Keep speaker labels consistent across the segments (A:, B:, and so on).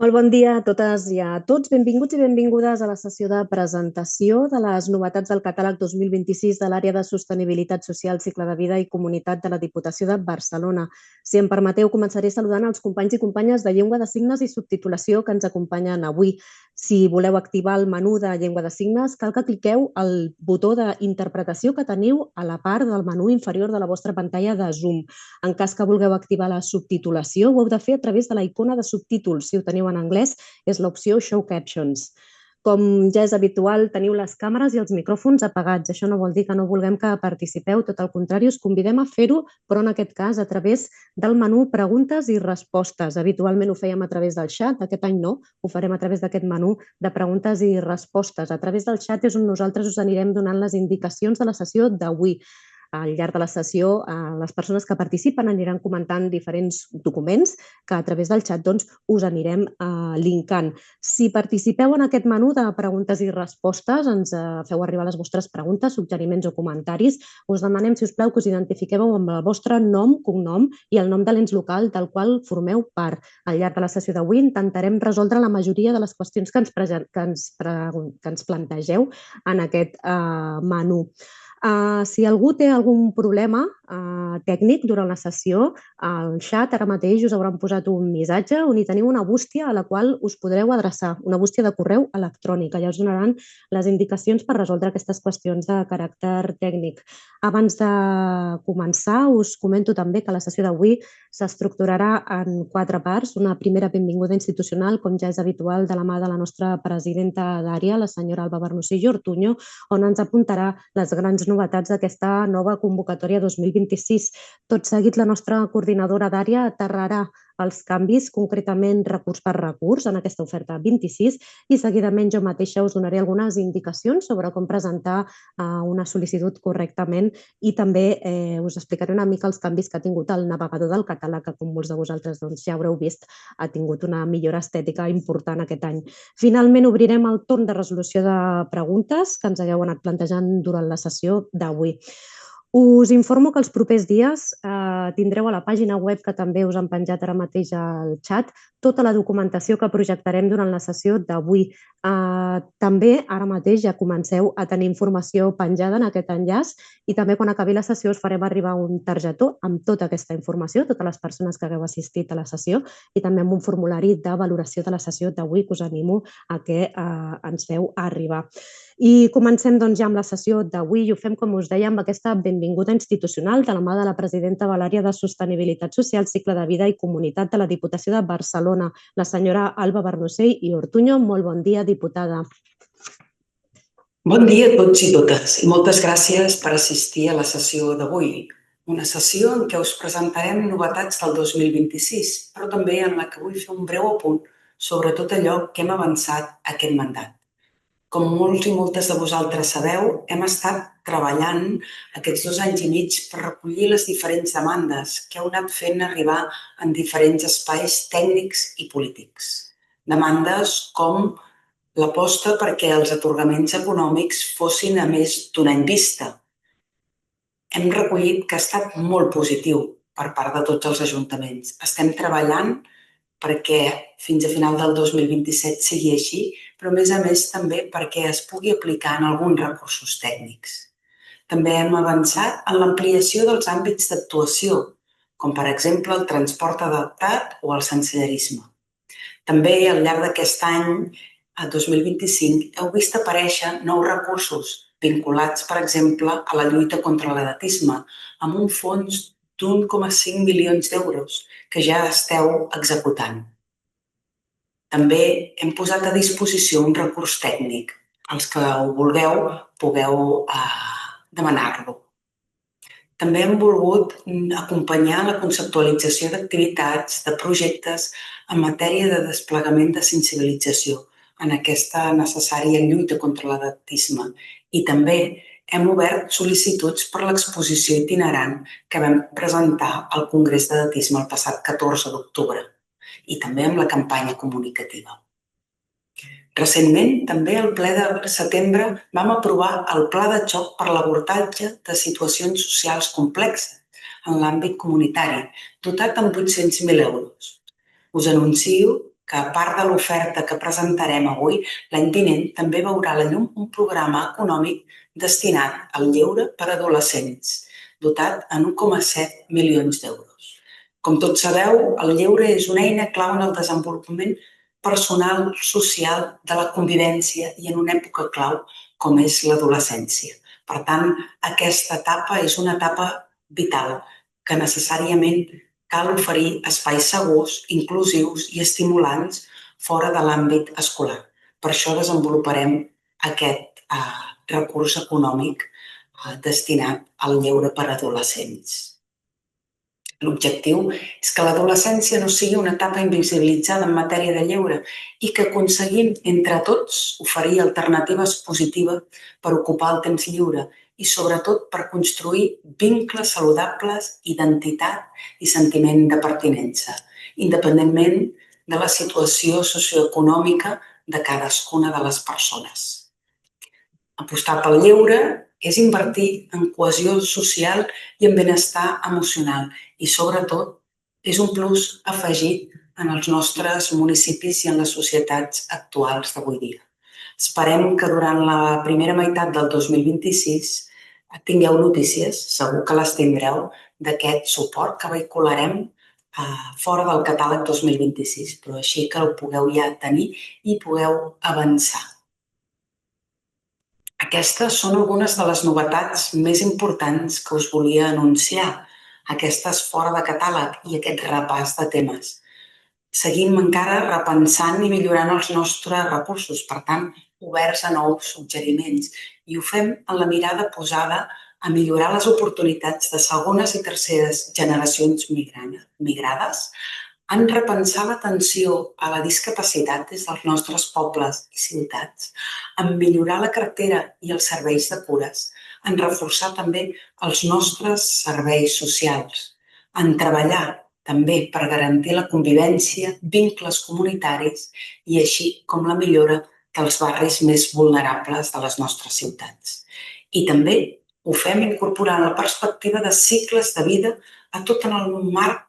A: Molt bon dia a totes i a tots. Benvinguts i benvingudes a la sessió de presentació de les novetats del catàleg 2026 de l'àrea de sostenibilitat social, cicle de vida i comunitat de la Diputació de Barcelona. Si em permeteu, començaré saludant els companys i companyes de llengua de signes i subtitulació que ens acompanyen avui. Si voleu activar el menú de llengua de signes, cal que cliqueu al botó d'interpretació que teniu a la part del menú inferior de la vostra pantalla de Zoom. En cas que vulgueu activar la subtitulació, ho heu de fer a través de la icona de subtítols. Si ho teniu en anglès, és l'opció Show Captions. Com ja és habitual, teniu les càmeres i els micròfons apagats. Això no vol dir que no vulguem que participeu, tot el contrari, us convidem a fer-ho, però en aquest cas a través del menú Preguntes i Respostes. Habitualment ho fèiem a través del xat, aquest any no, ho farem a través d'aquest menú de Preguntes i Respostes. A través del xat és on nosaltres us anirem donant les indicacions de la sessió d'avui. Al llarg de la sessió, les persones que participen aniran comentant diferents documents que a través del xat us anirem linkant. Si participeu en aquest menú de preguntes i respostes, ens feu arribar les vostres preguntes, suggeriments o comentaris, us demanem, si us plau, que us identifiqueu amb el vostre nom, cognom i el nom de l'ens local del qual formeu part. Al llarg de la sessió d'avui intentarem resoldre la majoria de les qüestions que ens plantegeu en aquest menú. Si algú té algun problema tècnic durant la sessió, al xat ara mateix us hauran posat un missatge on hi teniu una bústia a la qual us podreu adreçar, una bústia de correu electrònic. Allà us donaran les indicacions per resoldre aquestes qüestions de caràcter tècnic. Abans de començar, us comento també que la sessió d'avui s'estructurarà en 4 parts. Una primera benvinguda institucional, com ja és habitual, de la mà de la nostra presidenta d'àrea, la senyora Alba Bernocillo i Ortuño, on ens apuntarà les grans novetats d'aquesta nova convocatòria 2026. Tot seguit, la nostra coordinadora d'àrea aterrarà els canvis, concretament recurs per recurs, en aquesta oferta 26, i seguidament jo mateixa us donaré algunes indicacions sobre com presentar una sol·licitud correctament i també us explicaré una mica els canvis que ha tingut el navegador del catàleg, que com molts de vosaltres ja haureu vist, ha tingut una millora estètica important aquest any. Finalment, obrirem el torn de resolució de preguntes que ens hagueu anat plantejant durant la sessió d'avui. Us informo que els propers dies tindreu a la pàgina web, que també us han penjat ara mateix al xat, tota la documentació que projectarem durant la sessió d'avui. També ara mateix ja comenceu a tenir informació penjada en aquest enllaç i també quan acabi la sessió us farem arribar un targetó amb tota aquesta informació, totes les persones que hagueu assistit a la sessió, i també amb un formulari de valoració de la sessió d'avui que us animo a que ens feu arribar. I comencem ja amb la sessió d'avui i ho fem, com us deia, amb aquesta benvinguda institucional de la mà de la presidenta de l'àrea de sostenibilitat social, cicle de vida i comunitat de la Diputació de Barcelona, la senyora Alba Bernocell i Ortuño. Molt bon dia, diputada.
B: Bon dia a tots i totes i moltes gràcies per assistir a la sessió d'avui. Una sessió en què us presentarem novetats del 2026, però també en la que vull fer un breu apunt sobre tot allò que hem avançat aquest mandat. Com molts i moltes de vosaltres sabeu, hem estat treballant aquests 2 anys i mig per recollir les diferents demandes que heu anat fent arribar en diferents espais tècnics i polítics. Demandes com l'aposta perquè els atorgaments econòmics fossin a més d'un any vista. Hem recollit que ha estat molt positiu per part de tots els ajuntaments. Estem treballant perquè fins a final del 2027 sigui així, però a més també perquè es pugui aplicar en alguns recursos tècnics. També hem avançat en l'ampliació dels àmbits d'actuació, com per exemple el transport adaptat o el sensellarisme. També al llarg d'aquest any, el 2025, heu vist aparèixer nous recursos vinculats, per exemple, a la lluita contra l'edatisme, amb un fons d'1,5 milions d'euros que ja esteu executant. També hem posat a disposició un recurs tècnic. Els que ho vulgueu, pugueu demanar-lo. També hem volgut acompanyar la conceptualització d'activitats, de projectes en matèria de desplegament de sensibilització en aquesta necessària lluita contra l'edatisme i també hem obert sol·licituds per l'exposició itinerant que vam presentar al Congrés d'Edatisme el passat 14 d'octubre i també amb la campanya comunicativa. Recentment, també al ple de setembre, vam aprovar el Pla de xoc per l'abordatge de situacions socials complexes en l'àmbit comunitari, dotat amb 800.000 euros. Us anuncio que a part de l'oferta que presentarem avui, l'any vinent també veurà la llum un programa econòmic destinat al lleure per a adolescents, dotat en 1,7 milions d'euros. Com tots sabeu, el lleure és una eina clau en el desenvolupament personal, social, de la convivència i en una època clau com és l'adolescència. Per tant, aquesta etapa és una etapa vital que necessàriament cal oferir espais segurs, inclusius i estimulants fora de l'àmbit escolar. Per això desenvoluparem aquest recurs econòmic destinat al lleure per a adolescents. L'objectiu és que l'adolescència no sigui una etapa invisibilitzada en matèria de lleure i que aconseguim, entre tots, oferir alternatives positives per ocupar el temps lliure i, sobretot, per construir vincles saludables, identitat i sentiment de pertinença, independentment de la situació socioeconòmica de cadascuna de les persones. Apostar pel lleure és invertir en cohesió social i en benestar emocional i, sobretot, és un plus afegit en els nostres municipis i en les societats actuals d'avui dia. Esperem que durant la primera meitat del 2026 tingueu notícies, segur que les tindreu, d'aquest suport que vehicularem fora del catàleg 2026, però així que el pugueu ja tenir i pugueu avançar. Aquestes són algunes de les novetats més importants que us volia anunciar, aquestes fora de catàleg i aquest repàs de temes. Seguim encara repensant i millorant els nostres recursos, per tant, oberts a nous suggeriments, i ho fem amb la mirada posada a millorar les oportunitats de segones i terceres generacions migrades, en repensar l'atenció a la discapacitat des dels nostres pobles i ciutats, en millorar la cartera i els serveis de cures, en reforçar també els nostres serveis socials, en treballar també per garantir la convivència, vincles comunitaris i així com la millora dels barris més vulnerables de les nostres ciutats. I també ho fem incorporant la perspectiva de cicles de vida a tot en el marc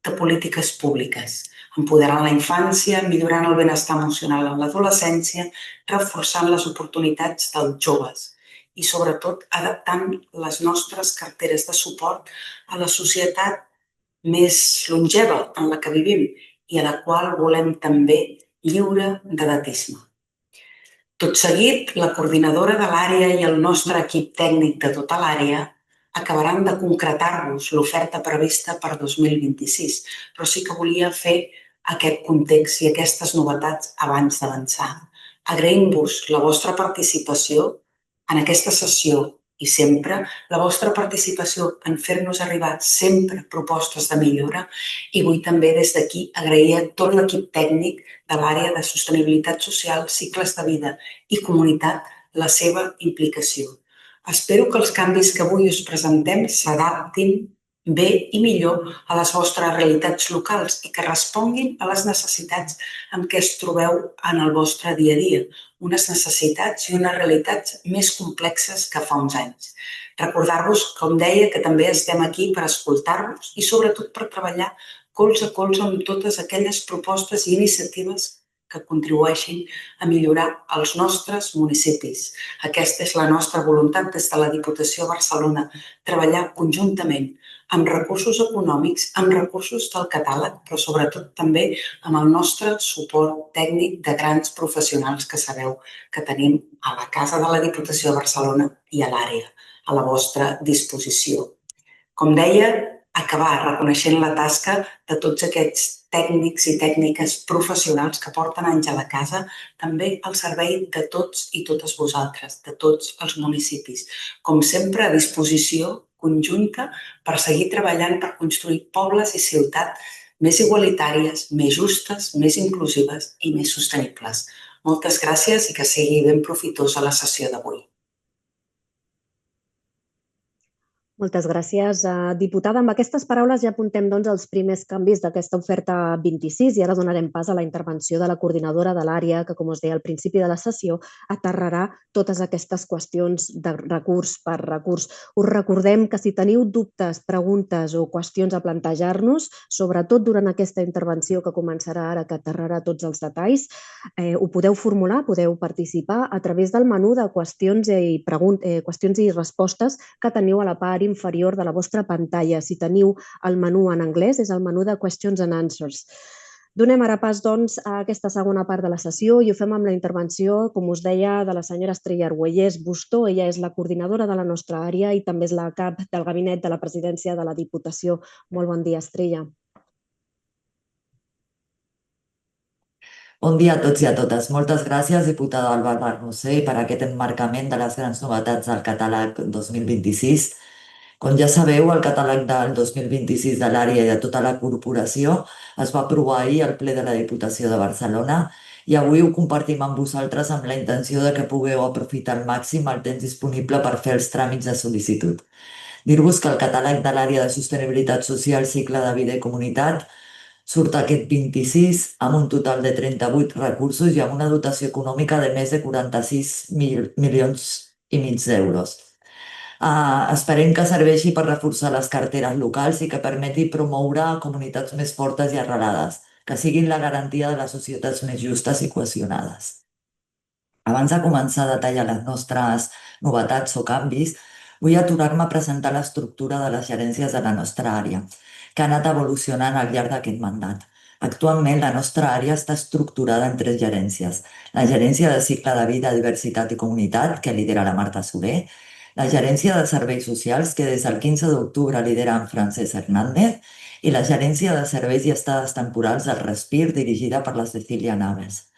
B: de polítiques públiques, empoderant la infància, millorant el benestar emocional en l'adolescència, reforçant les oportunitats dels joves i, sobretot, adaptant les nostres carteres de suport a la societat més longeva en la que vivim i a la qual volem també lliure d'edatisme. Tot seguit, la coordinadora de l'àrea i el nostre equip tècnic de tota l'àrea acabaran de concretar-vos l'oferta prevista per 2026, però sí que volia fer aquest context i aquestes novetats abans d'avançar. Agraïm-vos la vostra participació en aquesta sessió i sempre la vostra participació en fer-nos arribar sempre propostes de millora i vull també des d'aquí agrair a tot l'equip tècnic de l'àrea de sostenibilitat social, cicles de vida i comunitat la seva implicació. Espero que els canvis que avui us presentem s'adaptin bé i millor a les vostres realitats locals i que responguin a les necessitats amb què es trobeu en el vostre dia a dia, unes necessitats i unes realitats més complexes que fa uns anys. Recordar-vos, com deia, que també estem aquí per escoltar-vos i sobretot per treballar colze a colze amb totes aquelles propostes i iniciatives que contribueixin a millorar els nostres municipis. Aquesta és la nostra voluntat des de la Diputació de Barcelona, treballar conjuntament amb recursos econòmics, amb recursos del catàleg, però sobretot també amb el nostre suport tècnic de grans professionals que sabeu que tenim a la Casa de la Diputació de Barcelona i a l'àrea, a la vostra disposició. Com deia, acabar reconeixent la tasca de tots aquests tècnics i tècniques professionals que porten anys a la casa, també al servei de tots i totes vosaltres, de tots els municipis. Com sempre, a disposició conjunta per seguir treballant per construir pobles i ciutats més igualitàries, més justes, més inclusives i més sostenibles. Moltes gràcies i que sigui ben profitosa la sessió d'avui.
A: Moltes gràcies, diputada. Amb aquestes paraules ja apuntem els primers canvis d'aquesta oferta 26 i ara donarem pas a la intervenció de la coordinadora de l'àrea que, com us deia al principi de la sessió, aterrarà totes aquestes qüestions de recurs per recurs. Us recordem que si teniu dubtes, preguntes o qüestions a plantejar-nos, sobretot durant aquesta intervenció que començarà ara, que aterrarà tots els detalls, ho podeu formular, podeu participar a través del menú de qüestions i respostes que teniu a la part inferior de la vostra pantalla. Si teniu el menú en anglès, és el menú de Questions and Answers. Donem ara pas, a aquesta segona part de la sessió i ho fem amb la intervenció, com us deia, de la senyora Estrella Argüelles Bustó. Ella és la coordinadora de la nostra àrea i també és la cap del gabinet de la presidència de la Diputació. Molt bon dia, Estrella.
C: Bon dia a tots i a totes. Moltes gràcies, diputada Alba Barnusser, per aquest emmarcament de les grans novetats del catàleg 2026. Com ja sabeu, el catàleg del 2026 de l'àrea i de tota la corporació es va aprovar ahir al ple de la Diputació de Barcelona i avui ho compartim amb vosaltres amb la intenció de que pugueu aprofitar al màxim el temps disponible per fer els tràmits de sol·licitud. Dir-vos que el catàleg de l'àrea de sostenibilitat social, cicle de vida i comunitat surt aquest 26 amb un total de 38 recursos i amb una dotació econòmica de més de 46 milions i mig d'euros. Esperem que serveixi per reforçar les carteres locals i que permeti promoure comunitats més fortes i arrelades, que siguin la garantia de les societats més justes i cohesionades. Abans de començar a detallar les nostres novetats o canvis, vull aturar-me a presentar l'estructura de les gerències de la nostra àrea, que ha anat evolucionant al llarg d'aquest mandat. Actualment, la nostra àrea està estructurada en 3 gerències. La gerència de cicle de vida, diversitat i comunitat, que lidera la Marta Soler, la gerència de serveis socials, que des del 15 d'octubre lidera en Francesc Hernández, i la gerència de serveis i estades temporals del Respir, dirigida per la Cecília Naves.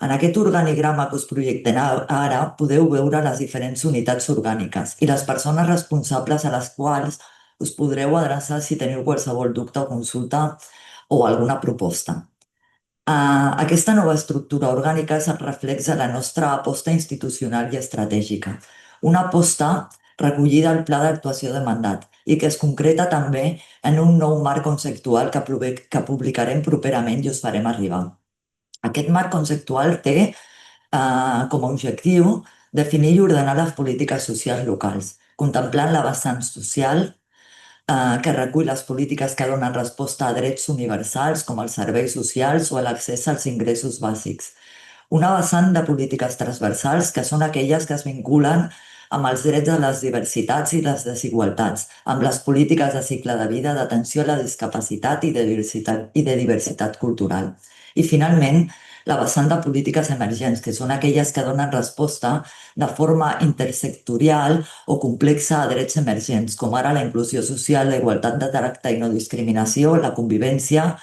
C: En aquest organigrama que us projectem ara podeu veure les diferents unitats orgàniques i les persones responsables a les quals us podreu adreçar si teniu qualsevol dubte o consulta o alguna proposta. Aquesta nova estructura orgànica és el reflex de la nostra aposta institucional i estratègica. Una aposta recollida al Pla d'actuació de mandat i que es concreta també en un nou marc conceptual que publicarem properament i us farem arribar. Aquest marc conceptual té com a objectiu definir i ordenar les polítiques socials locals, contemplant la vessant social que recull les polítiques que donen resposta a drets universals com els serveis socials o l'accés als ingressos bàsics. Una vessant de polítiques transversals que són aquelles que es vinculen amb els drets de les diversitats i les desigualtats, amb les polítiques de cicle de vida, d'atenció a la discapacitat i de diversitat cultural. I finalment, la vessant de polítiques emergents, que són aquelles que donen resposta de forma intersectorial o complexa a drets emergents, com ara la inclusió social, la igualtat de tracte i no discriminació, la convivència,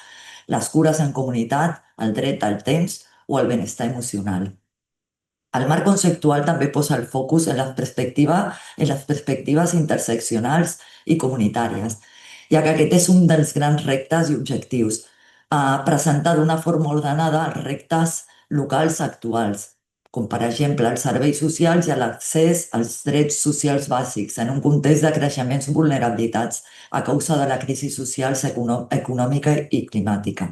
C: les cures en comunitat, el dret al temps o el benestar emocional. El marc conceptual també posa el focus en les perspectives interseccionals i comunitàries, ja que aquest és un dels grans reptes i objectius, presentar d'una forma ordenada els reptes locals actuals, com per exemple els serveis socials i l'accés als drets socials bàsics en un context de creixements vulnerabilitats a causa de la crisi social, econòmica i climàtica.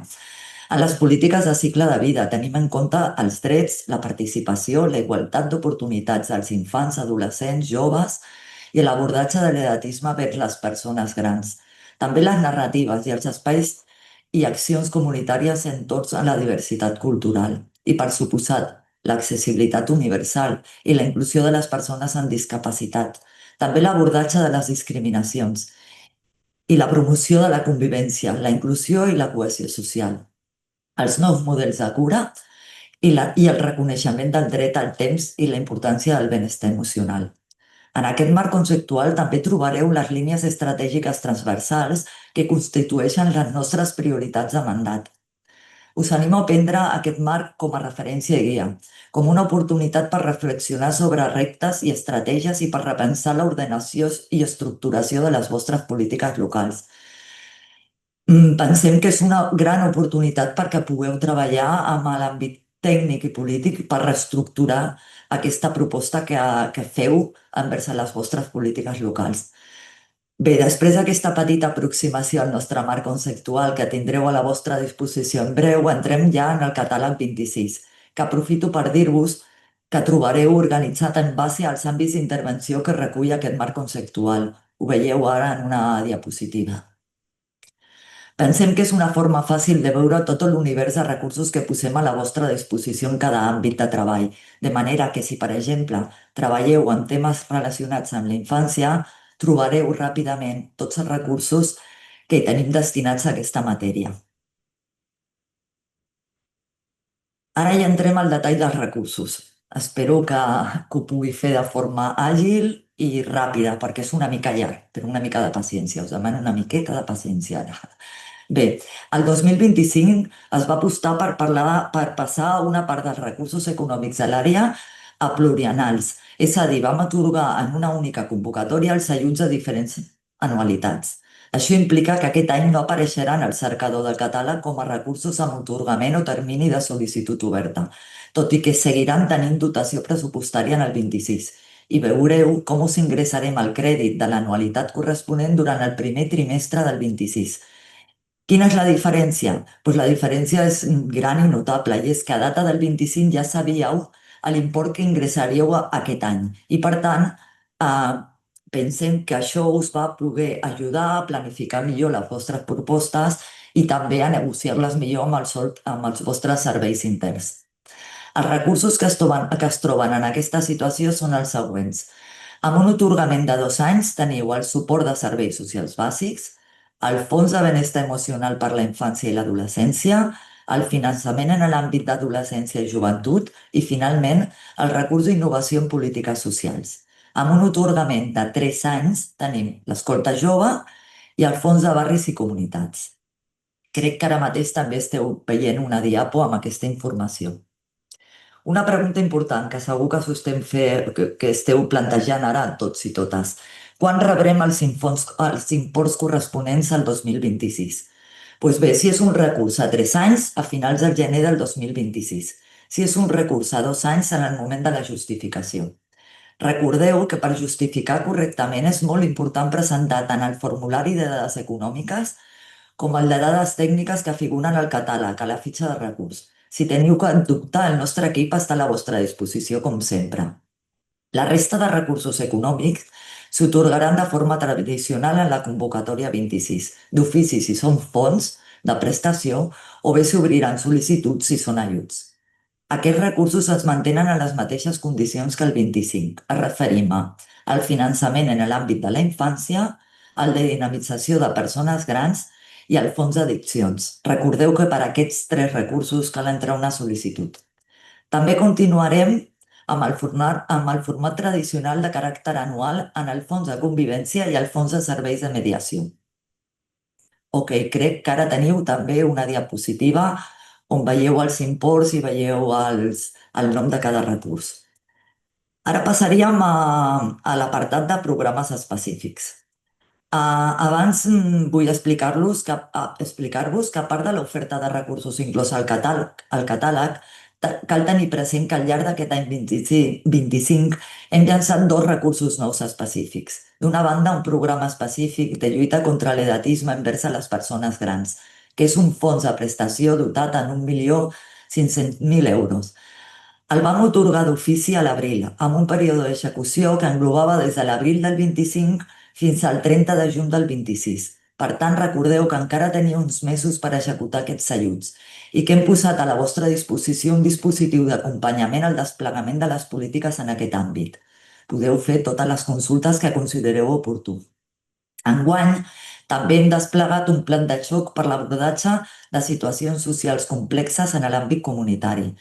C: En les polítiques de cicle de vida tenim en compte els drets, la participació, la igualtat d'oportunitats dels infants, adolescents, joves i l'abordatge de l'edatisme vers les persones grans. També les narratives i els espais i accions comunitàries entorn a la diversitat cultural. I, per suposat, l'accessibilitat universal i la inclusió de les persones amb discapacitat. També l'abordatge de les discriminacions i la promoció de la convivència, la inclusió i la cohesió social. Els nous models de cura i el reconeixement del dret al temps i la importància del benestar emocional. En aquest marc conceptual també trobareu les línies estratègiques transversals que constitueixen les nostres prioritats de mandat. Us animo a prendre aquest marc com a referència i guia, com una oportunitat per reflexionar sobre reptes i estratègies i per repensar l'ordenació i estructuració de les vostres polítiques locals. Pensem que és una gran oportunitat perquè pugueu treballar amb l'àmbit tècnic i polític per reestructurar aquesta proposta que feu envers les vostres polítiques locals. Bé, després d'aquesta petita aproximació al nostre marc conceptual que tindreu a la vostra disposició en breu, entrem ja en el catàleg 26, que aprofito per dir-vos que trobareu organitzat en base als àmbits d'intervenció que recull aquest marc conceptual. Ho veieu ara en una diapositiva. Pensem que és una forma fàcil de veure tot l'univers de recursos que posem a la vostra disposició en cada àmbit de treball, de manera que si, per exemple, treballeu en temes relacionats amb la infància, trobareu ràpidament tots els recursos que hi tenim destinats a aquesta matèria. Ara ja entrem al detall dels recursos. Espero que ho pugui fer de forma àgil i ràpida, perquè és una mica llarg, però una mica de paciència. Us demano una miqueta de paciència ara. Bé, el 2025 es va apostar per passar una part dels recursos econòmics de l'àrea a pluriennals, és a dir, vam atorgar en una única convocatòria els ajuts a diferents anualitats. Això implica que aquest any no apareixeran al cercador del catàleg com a recursos amb atorgament o termini de sol·licitud oberta, tot i que seguiran tenint dotació pressupostària en el 26 i veureu com us ingressarem el crèdit de l'anualitat corresponent durant el primer trimestre del 26. Quina és la diferència? Doncs la diferència és gran i notable, i és que a data del 25 ja sabíeu l'import que ingressaríeu aquest any. I per tant, pensem que això us va poder ajudar a planificar millor les vostres propostes i també a negociar-les millor amb els vostres serveis interns. Els recursos que es troben en aquesta situació són els següents. Amb un atorgament de 2 anys teniu el suport de serveis socials bàsics, el Fons de Benestar Emocional per la Infància i l'Adolescència, el finançament en l'àmbit d'adolescència i joventut i, finalment, el recurs d'innovació en polítiques socials. Amb un atorgament de 3 anys tenim l'escolta jove i el Fons de Barris i Comunitats. Crec que ara mateix també esteu veient una diapo amb aquesta informació. Una pregunta important que segur que esteu plantejant ara tots i totes. Quan rebrem els imports corresponents al 2026? Doncs bé, si és un recurs a 3 anys, a finals del gener del 2026. Si és un recurs a 2 anys, en el moment de la justificació. Recordeu que per justificar correctament és molt important presentar tant el formulari de dades econòmiques com el de dades tècniques que figuren al catàleg, a la fitxa de recurs. Si teniu cap dubte, el nostre equip està a la vostra disposició, com sempre. La resta de recursos econòmics s'atorgaran de forma tradicional en la convocatòria 26, d'ofici si són fons de prestació o bé s'obriran sol·licituds si són ajuts. Aquests recursos es mantenen en les mateixes condicions que el 25. Es referim al finançament en l'àmbit de la infància, al de dinamització de persones grans i al fons d'addiccions. Recordeu que per a aquests 3 recursos cal entrar una sol·licitud. També continuarem amb el format tradicional de caràcter anual en el fons de convivència i el fons de serveis de mediació. Ok, crec que ara teniu també una diapositiva on veieu els imports i veieu el nom de cada recurs. Ara passaríem a l'apartat de programes específics. Abans vull explicar-vos que a part de l'oferta de recursos inclòs al catàleg, cal tenir present que al llarg d'aquest any 25 hem llançat 2 recursos nous específics. D'una banda, un programa específic de lluita contra l'edatisme envers a les persones grans, que és un fons de prestació dotat en 1.500.000 euros. El vam atorgar d'ofici a l'abril, amb un període d'execució que englobava des de l'abril del 25 fins al 30 de juny del 26. Per tant, recordeu que encara teniu uns mesos per executar aquests ajuts i que hem posat a la vostra disposició un dispositiu d'acompanyament al desplegament de les polítiques en aquest àmbit. Podeu fer totes les consultes que considereu oportú. Enguany, també hem desplegat un plan de xoc per l'abordatge de situacions socials complexes en l'àmbit comunitari.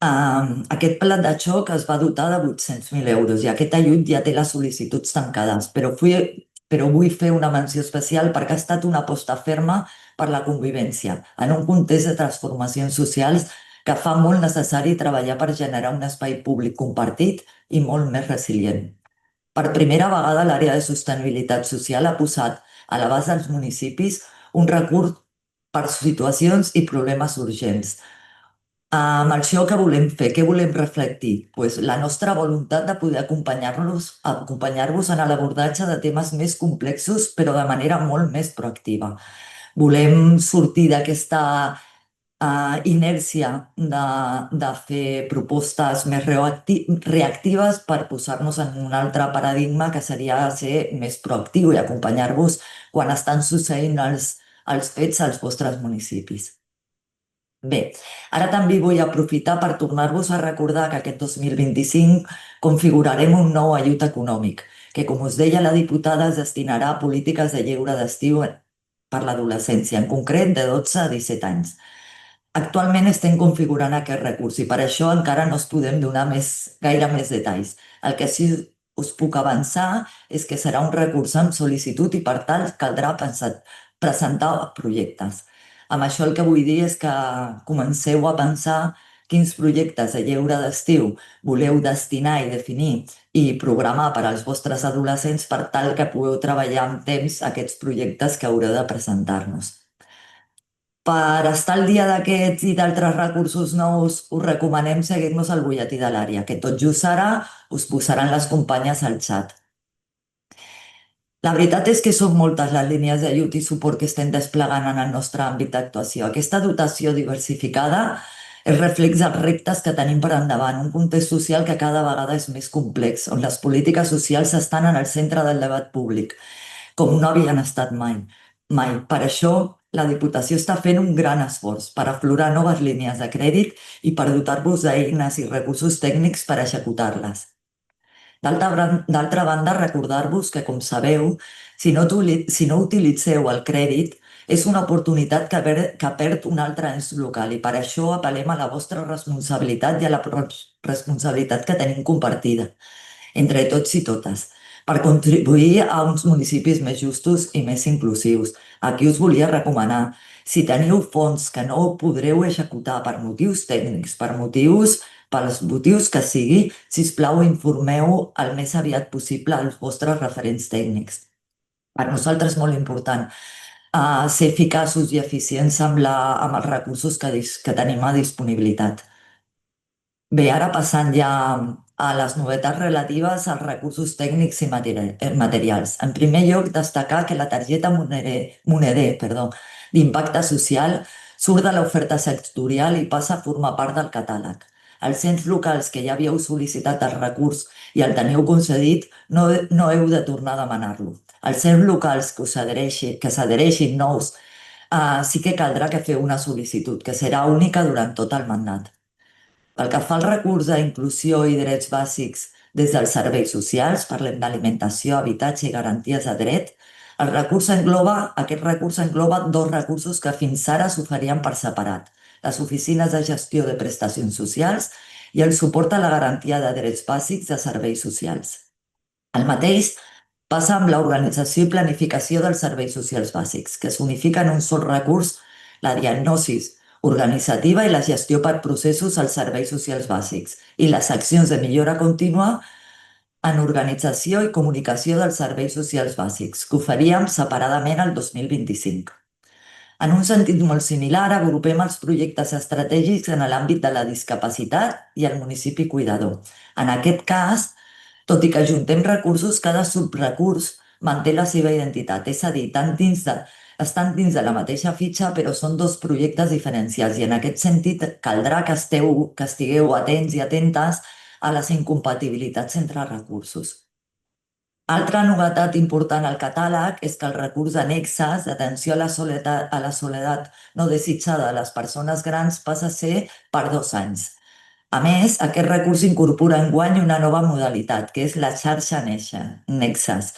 C: Aquest pla de xoc es va dotar de 800.000 euros i aquest ajut ja té les sol·licituds tancades, però vull fer una menció especial perquè ha estat una aposta ferma per la convivència en un context de transformacions socials que fa molt necessari treballar per generar un espai públic compartit i molt més resilient. Per primera vegada, l'àrea de sostenibilitat social ha posat a l'abast dels municipis un recurs per situacions i problemes urgents. Amb això què volem fer? Què volem reflectir? Pues la nostra voluntat de poder acompanyar-vos en l'abordatge de temes més complexos, però de manera molt més proactiva. Volem sortir d'aquesta inèrcia de fer propostes més reactives per posar-nos en un altre paradigma que seria ser més proactiu i acompanyar-vos quan estan succeint els fets als vostres municipis. Bé, ara també vull aprofitar per tornar-vos a recordar que aquest 2025 configurarem un nou ajut econòmic, que, com us deia la diputada, es destinarà a polítiques de lleure d'estiu per l'adolescència, en concret de 12 a 17 anys. Actualment estem configurant aquest recurs i per això encara no us podem donar gaire més detalls. El que sí us puc avançar és que serà un recurs amb sol·licitud i per tant caldrà presentar projectes. Amb això el que vull dir és que comenceu a pensar quins projectes de lleure d'estiu voleu destinar i definir i programar per als vostres adolescents per tal que pugueu treballar amb temps aquests projectes que haureu de presentar-nos. Per estar al dia d'aquests i d'altres recursos nous, us recomanem seguir-nos al butlletí de l'àrea, que tot just ara us posaran les companyes al xat. La veritat és que són moltes les línies d'ajut i suport que estem desplegant en el nostre àmbit d'actuació. Aquesta dotació diversificada és reflex dels reptes que tenim per endavant, un context social que cada vegada és més complex, on les polítiques socials estan en el centre del debat públic, com no havien estat mai. Per això, la Diputació està fent un gran esforç per aflorar noves línies de crèdit i per dotar-vos d'eines i recursos tècnics per executar-les. D'altra banda, recordar-vos que, com sabeu, si no utilitzeu el crèdit, és una oportunitat que perd un altre ens local i per això apel·lem a la vostra responsabilitat i a la responsabilitat que tenim compartida entre tots i totes, per contribuir a uns municipis més justos i més inclusius. Aquí us volia recomanar, si teniu fons que no podreu executar per motius tècnics, pels motius que sigui, sisplau, informeu el més aviat possible als vostres referents tècnics. Per nosaltres és molt important ser eficaços i eficients amb els recursos que tenim a disponibilitat. Bé, ara passant ja a les novetats relatives als recursos tècnics i materials. En primer lloc, destacar que la targeta Moneder d'impacte social surt de l'oferta sectorial i passa a formar part del catàleg. Els ens locals que ja havíeu sol·licitat el recurs i el teniu concedit, no heu de tornar a demanar-lo. Els ens locals que s'adhereixin nous, sí que caldrà que feu una sol·licitud, que serà única durant tot el mandat. Pel que fa al recurs d'inclusió i drets bàsics des dels serveis socials, parlem d'alimentació, habitatge i garanties de dret, aquest recurs engloba dos recursos que fins ara s'oferien per separat, les oficines de gestió de prestacions socials i el suport a la garantia de drets bàsics de serveis socials. El mateix passa amb l'organització i planificació dels serveis socials bàsics, que s'unifica en un sol recurs la diagnosi organitzativa i la gestió per processos als serveis socials bàsics i les accions de millora contínua en organització i comunicació dels serveis socials bàsics, que oferíem separadament el 2025. En un sentit molt similar, agrupem els projectes estratègics en l'àmbit de la discapacitat i el municipi cuidador. En aquest cas, tot i que ajuntem recursos, cada subrecurs manté la seva identitat, és a dir, estan dins de la mateixa fitxa, però són dos projectes diferencials i en aquest sentit caldrà que estigueu atents i atentes a les incompatibilitats entre recursos. Altra novetat important al catàleg és que el recurs d'annexes d'atenció a la soledat no desitjada de les persones grans passa a ser per 2 anys. A més, aquest recurs incorpora enguany una nova modalitat, que és la xarxa Nexes,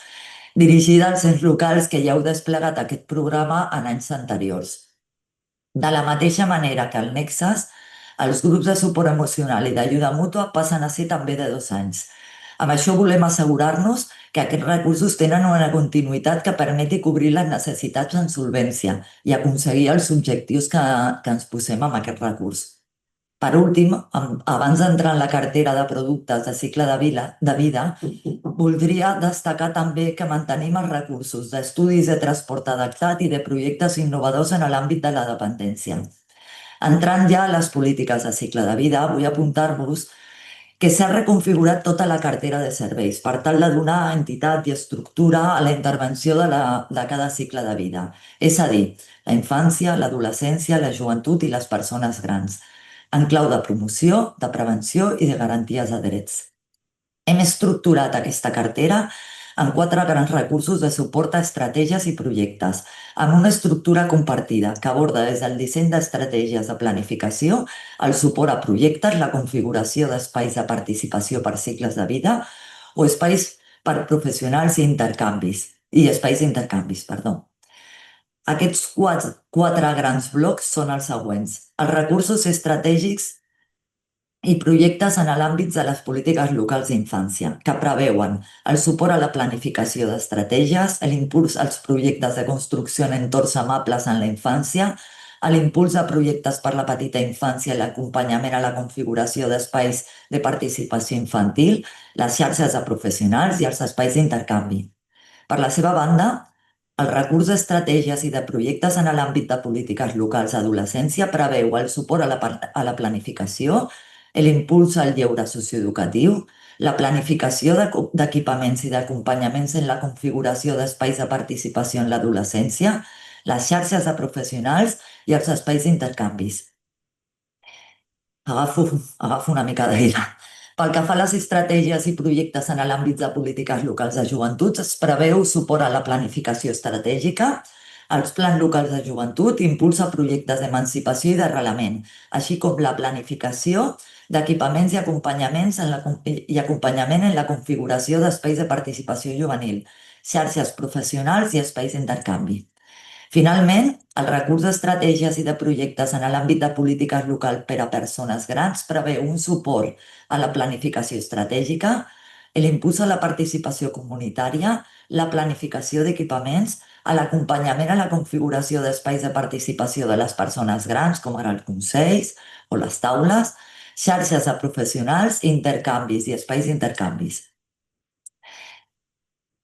C: dirigida als ens locals que ja heu desplegat aquest programa en anys anteriors. De la mateixa manera que el Nexes, els grups de suport emocional i d'ajuda mútua passen a ser també de 2 anys. Amb això volem assegurar-nos que aquests recursos tenen una continuïtat que permeti cobrir les necessitats en solvència i aconseguir els objectius que ens posem amb aquest recurs. Per últim, abans d'entrar en la cartera de productes de cicle de vida, voldria destacar també que mantenim els recursos d'estudis de transport adaptat i de projectes innovadors en l'àmbit de la dependència. Entrant ja a les polítiques de cicle de vida, vull apuntar-vos que s'ha reconfigurat tota la cartera de serveis per tal de donar entitat i estructura a la intervenció de cada cicle de vida. És a dir, la infància, l'adolescència, la joventut i les persones grans, en clau de promoció, de prevenció i de garanties de drets. Hem estructurat aquesta cartera en 4 grans recursos de suport a estratègies i projectes, amb una estructura compartida que aborda des del disseny d'estratègies de planificació, el suport a projectes, la configuració d'espais de participació per cicles de vida o espais per professionals i espais d'intercanvis. Aquests 4 grans blocs són els següents. Els recursos estratègics i projectes en l'àmbit de les polítiques locals d'infància, que preveuen el suport a la planificació d'estratègies, l'impuls als projectes de construcció en entorns amables en la infància, l'impuls a projectes per la petita infància i l'acompanyament a la configuració d'espais de participació infantil, les xarxes de professionals i els espais d'intercanvi. Per la seva banda, el recurs d'estratègies i de projectes en l'àmbit de polítiques locals d'adolescència preveu el suport a la planificació, l'impuls al lleure socioeducatiu, la planificació d'equipaments i d'acompanyaments en la configuració d'espais de participació en l'adolescència, les xarxes de professionals i els espais d'intercanvis. Agafo una mica d'aire. Pel que fa a les estratègies i projectes en l'àmbit de polítiques locals de joventut, es preveu suport a la planificació estratègica, els plans locals de joventut, impuls a projectes d'emancipació i d'arrelament, així com la planificació d'equipaments i acompanyament en la configuració d'espais de participació juvenil, xarxes professionals i espais d'intercanvi. Finalment, el recurs d'estratègies i de projectes en l'àmbit de polítiques locals per a persones grans preveu un suport a la planificació estratègica, l'impuls a la participació comunitària, la planificació d'equipaments, l'acompanyament a la configuració d'espais de participació de les persones grans, com ara els consells o les taules, xarxes de professionals, intercanvis i espais d'intercanvis.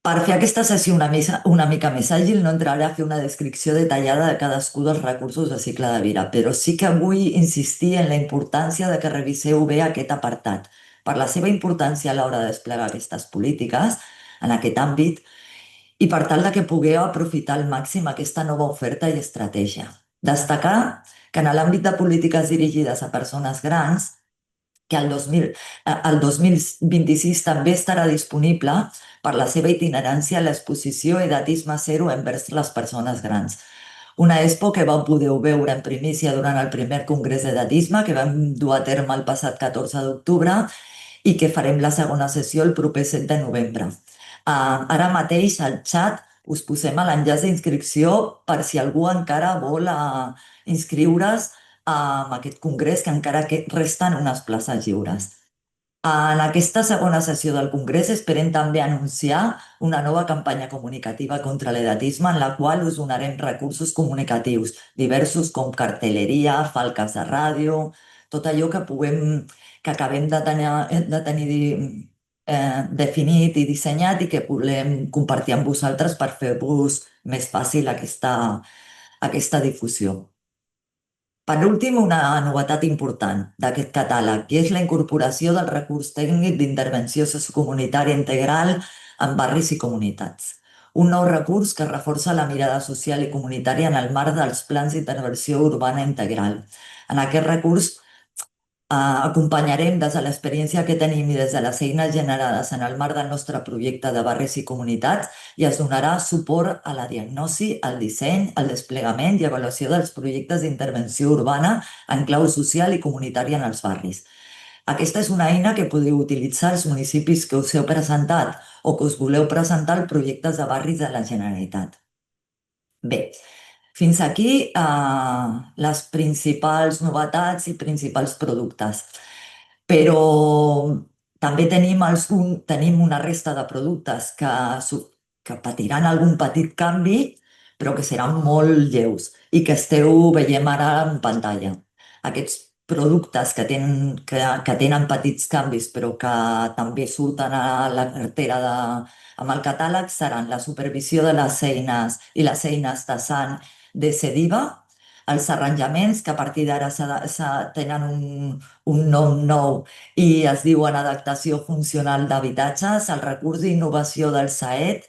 C: Per fer aquesta sessió una mica més àgil, no entraré a fer una descripció detallada de cadascun dels recursos de cicle de vida, però sí que vull insistir en la importància de que reviseu bé aquest apartat, per la seva importància a l'hora de desplegar aquestes polítiques en aquest àmbit i per tal de que pugueu aprofitar al màxim aquesta nova oferta i estratègia. Destacar que en l'àmbit de polítiques dirigides a persones grans, que el 2026 també estarà disponible per la seva itinerància l'exposició Edatisme Zero envers les persones grans. Una expo que vau poder veure en primícia durant el primer congrés d'edatisme que vam dur a terme el passat 14 d'octubre i que farem la segona sessió el proper 7 de novembre. Ara mateix al xat us posem l'enllaç d'inscripció per si algú encara vol inscriure's en aquest congrés, que encara resten unes places lliures. En aquesta segona sessió del congrés esperem també anunciar una nova campanya comunicativa contra l'edatisme en la qual us donarem recursos comunicatius diversos com cartelleria, falques de ràdio, tot allò que acabem de tenir definit i dissenyat i que volem compartir amb vosaltres per fer-vos més fàcil aquesta difusió. Per últim, una novetat important d'aquest catàleg, que és la incorporació del recurs tècnic d'intervenció sociocomunitària integral en barris i comunitats. Un nou recurs que reforça la mirada social i comunitària en el marc dels plans d'intervenció urbana integral. En aquest recurs acompanyarem des de l'experiència que tenim i des de les eines generades en el marc del nostre projecte de barris i comunitats i es donarà suport a la diagnosi, al disseny, al desplegament i avaluació dels projectes d'intervenció urbana en clau social i comunitària en els barris. Aquesta és una eina que podeu utilitzar als municipis que us heu presentat o que us voleu presentar als projectes de barris de la Generalitat. Bé, fins aquí les principals novetats i principals productes. Però també tenim una resta de productes que patiran algun petit canvi, però que seran molt lleus i que veiem ara en pantalla. Aquests productes que tenen petits canvis però que també surten a la cartera amb el catàleg seran la supervisió de les eines i les eines de SAN de Cediva, els arranjaments, que a partir d'ara tenen un nom nou i es diuen adaptació funcional d'habitatges, el recurs d'innovació del SAET,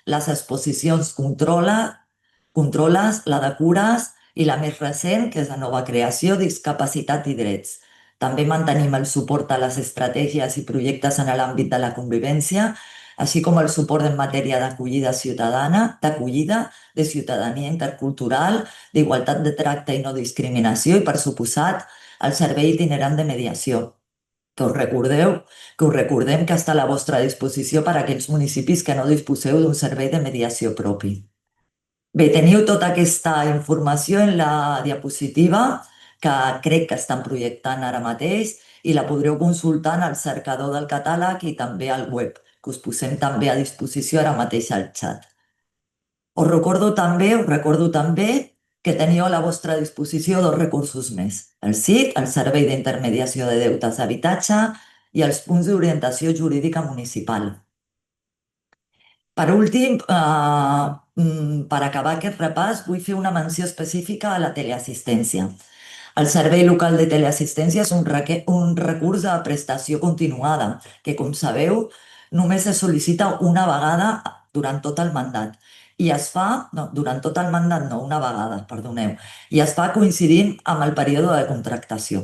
C: les exposicions controles, la de cures i la més recent, que és la nova creació, discapacitat i drets. També mantenim el suport a les estratègies i projectes en l'àmbit de la convivència, així com el suport en matèria d'acollida ciutadana, de ciutadania intercultural, d'igualtat de tracte i no discriminació i, per suposat, el servei itinerant de mediació. Que us recordem que està a la vostra disposició per a aquells municipis que no disposeu d'un servei de mediació propi. Bé, teniu tota aquesta informació en la diapositiva que crec que estan projectant ara mateix i la podreu consultar en el cercador del catàleg i també al web, que us posem també a disposició ara mateix al xat. Us recordo també que teniu a la vostra disposició 2 recursos més, el SIC, el Servei d'Intermediació de Deutes d'Habitatge, i els punts d'orientació jurídica municipal. Per últim, per acabar aquest repàs, vull fer una menció específica a la teleassistència. El Servei Local de Teleassistència és un recurs de prestació continuada que, com sabeu, només es sol·licita una vegada durant tot el mandat. I es fa, durant tot el mandat no, una vegada, perdoneu, i es fa coincidint amb el període de contractació.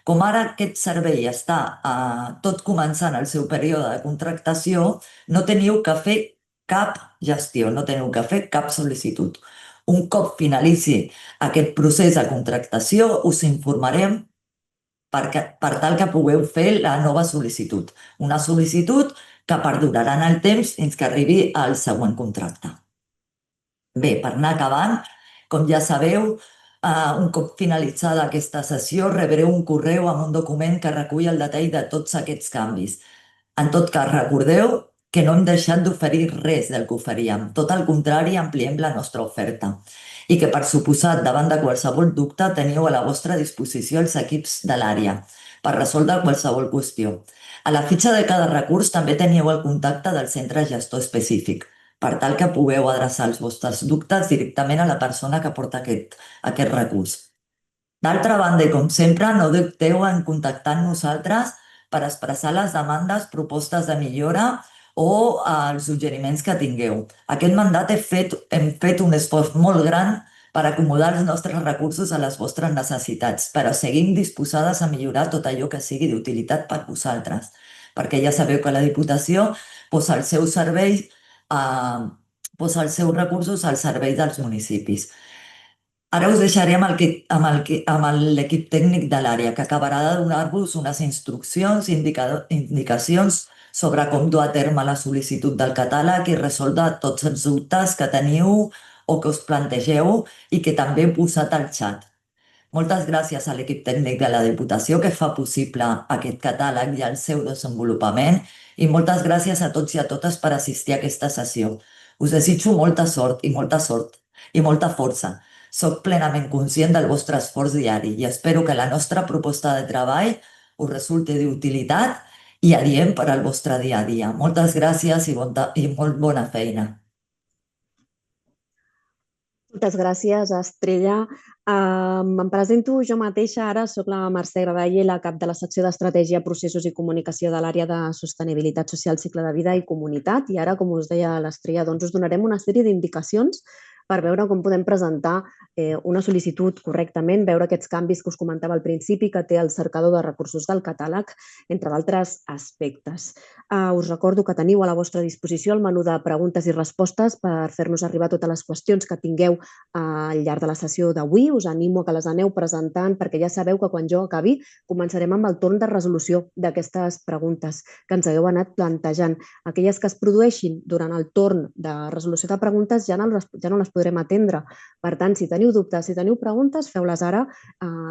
C: Com ara aquest servei està tot començant el seu període de contractació, no teniu que fer cap gestió, no teniu que fer cap sol·licitud. Un cop finalitzi aquest procés de contractació, us informarem per tal que pugueu fer la nova sol·licitud. Una sol·licitud que perdurarà en el temps fins que arribi al següent contracte. Bé, per anar acabant, com ja sabeu, un cop finalitzada aquesta sessió, rebreu un correu amb un document que recull el detall de tots aquests canvis. En tot cas, recordeu que no hem deixat d'oferir res del que oferíem. Tot el contrari, ampliem la nostra oferta. I que, per suposat, davant de qualsevol dubte, teniu a la vostra disposició els equips de l'àrea per resoldre qualsevol qüestió. A la fitxa de cada recurs també teniu el contacte del centre gestor específic, per tal que pugueu adreçar els vostres dubtes directament a la persona que porta aquest recurs. D'altra banda, i com sempre, no dubteu en contactar amb nosaltres per expressar les demandes, propostes de millora o els suggeriments que tingueu. Aquest mandat hem fet un esforç molt gran per acomodar els nostres recursos a les vostres necessitats, però seguim disposades a millorar tot allò que sigui d'utilitat per vosaltres, perquè ja sabeu que la Diputació posa els seus recursos al servei dels municipis. Ara us deixaré amb l'equip tècnic de l'àrea, que acabarà de donar-vos unes instruccions i indicacions sobre com dur a terme la sol·licitud del catàleg i resoldre tots els dubtes que teniu o que us plantegeu i que també he posat al xat. Moltes gràcies a l'equip tècnic de la Diputació que fa possible aquest catàleg i el seu desenvolupament i moltes gràcies a tots i a totes per assistir a aquesta sessió. Us desitjo molta sort i molta força. Soc plenament conscient del vostre esforç diari i espero que la nostra proposta de treball us resulti d'utilitat i adient per al vostre dia a dia. Moltes gràcies i molt bona feina.
A: Moltes gràcies, Estrella. Em presento jo mateixa ara, soc la Mercè Gradalle, la cap de la secció d'Estratègia, Processos i Comunicació de l'àrea de Sostenibilitat Social, Cicle de Vida i Comunitat. I ara, com us deia l'Estrella, us donarem una sèrie d'indicacions per veure com podem presentar una sol·licitud correctament, veure aquests canvis que us comentava al principi que té el cercador de recursos del catàleg, entre d'altres aspectes. Us recordo que teniu a la vostra disposició el menú de preguntes i respostes per fer-nos arribar totes les qüestions que tingueu al llarg de la sessió d'avui. Us animo a que les aneu presentant perquè ja sabeu que quan jo acabi començarem amb el torn de resolució d'aquestes preguntes que ens hagueu anat plantejant. Aquelles que es produeixin durant el torn de resolució de preguntes ja no les podrem atendre. Per tant, si teniu dubtes, si teniu preguntes, feu-les ara,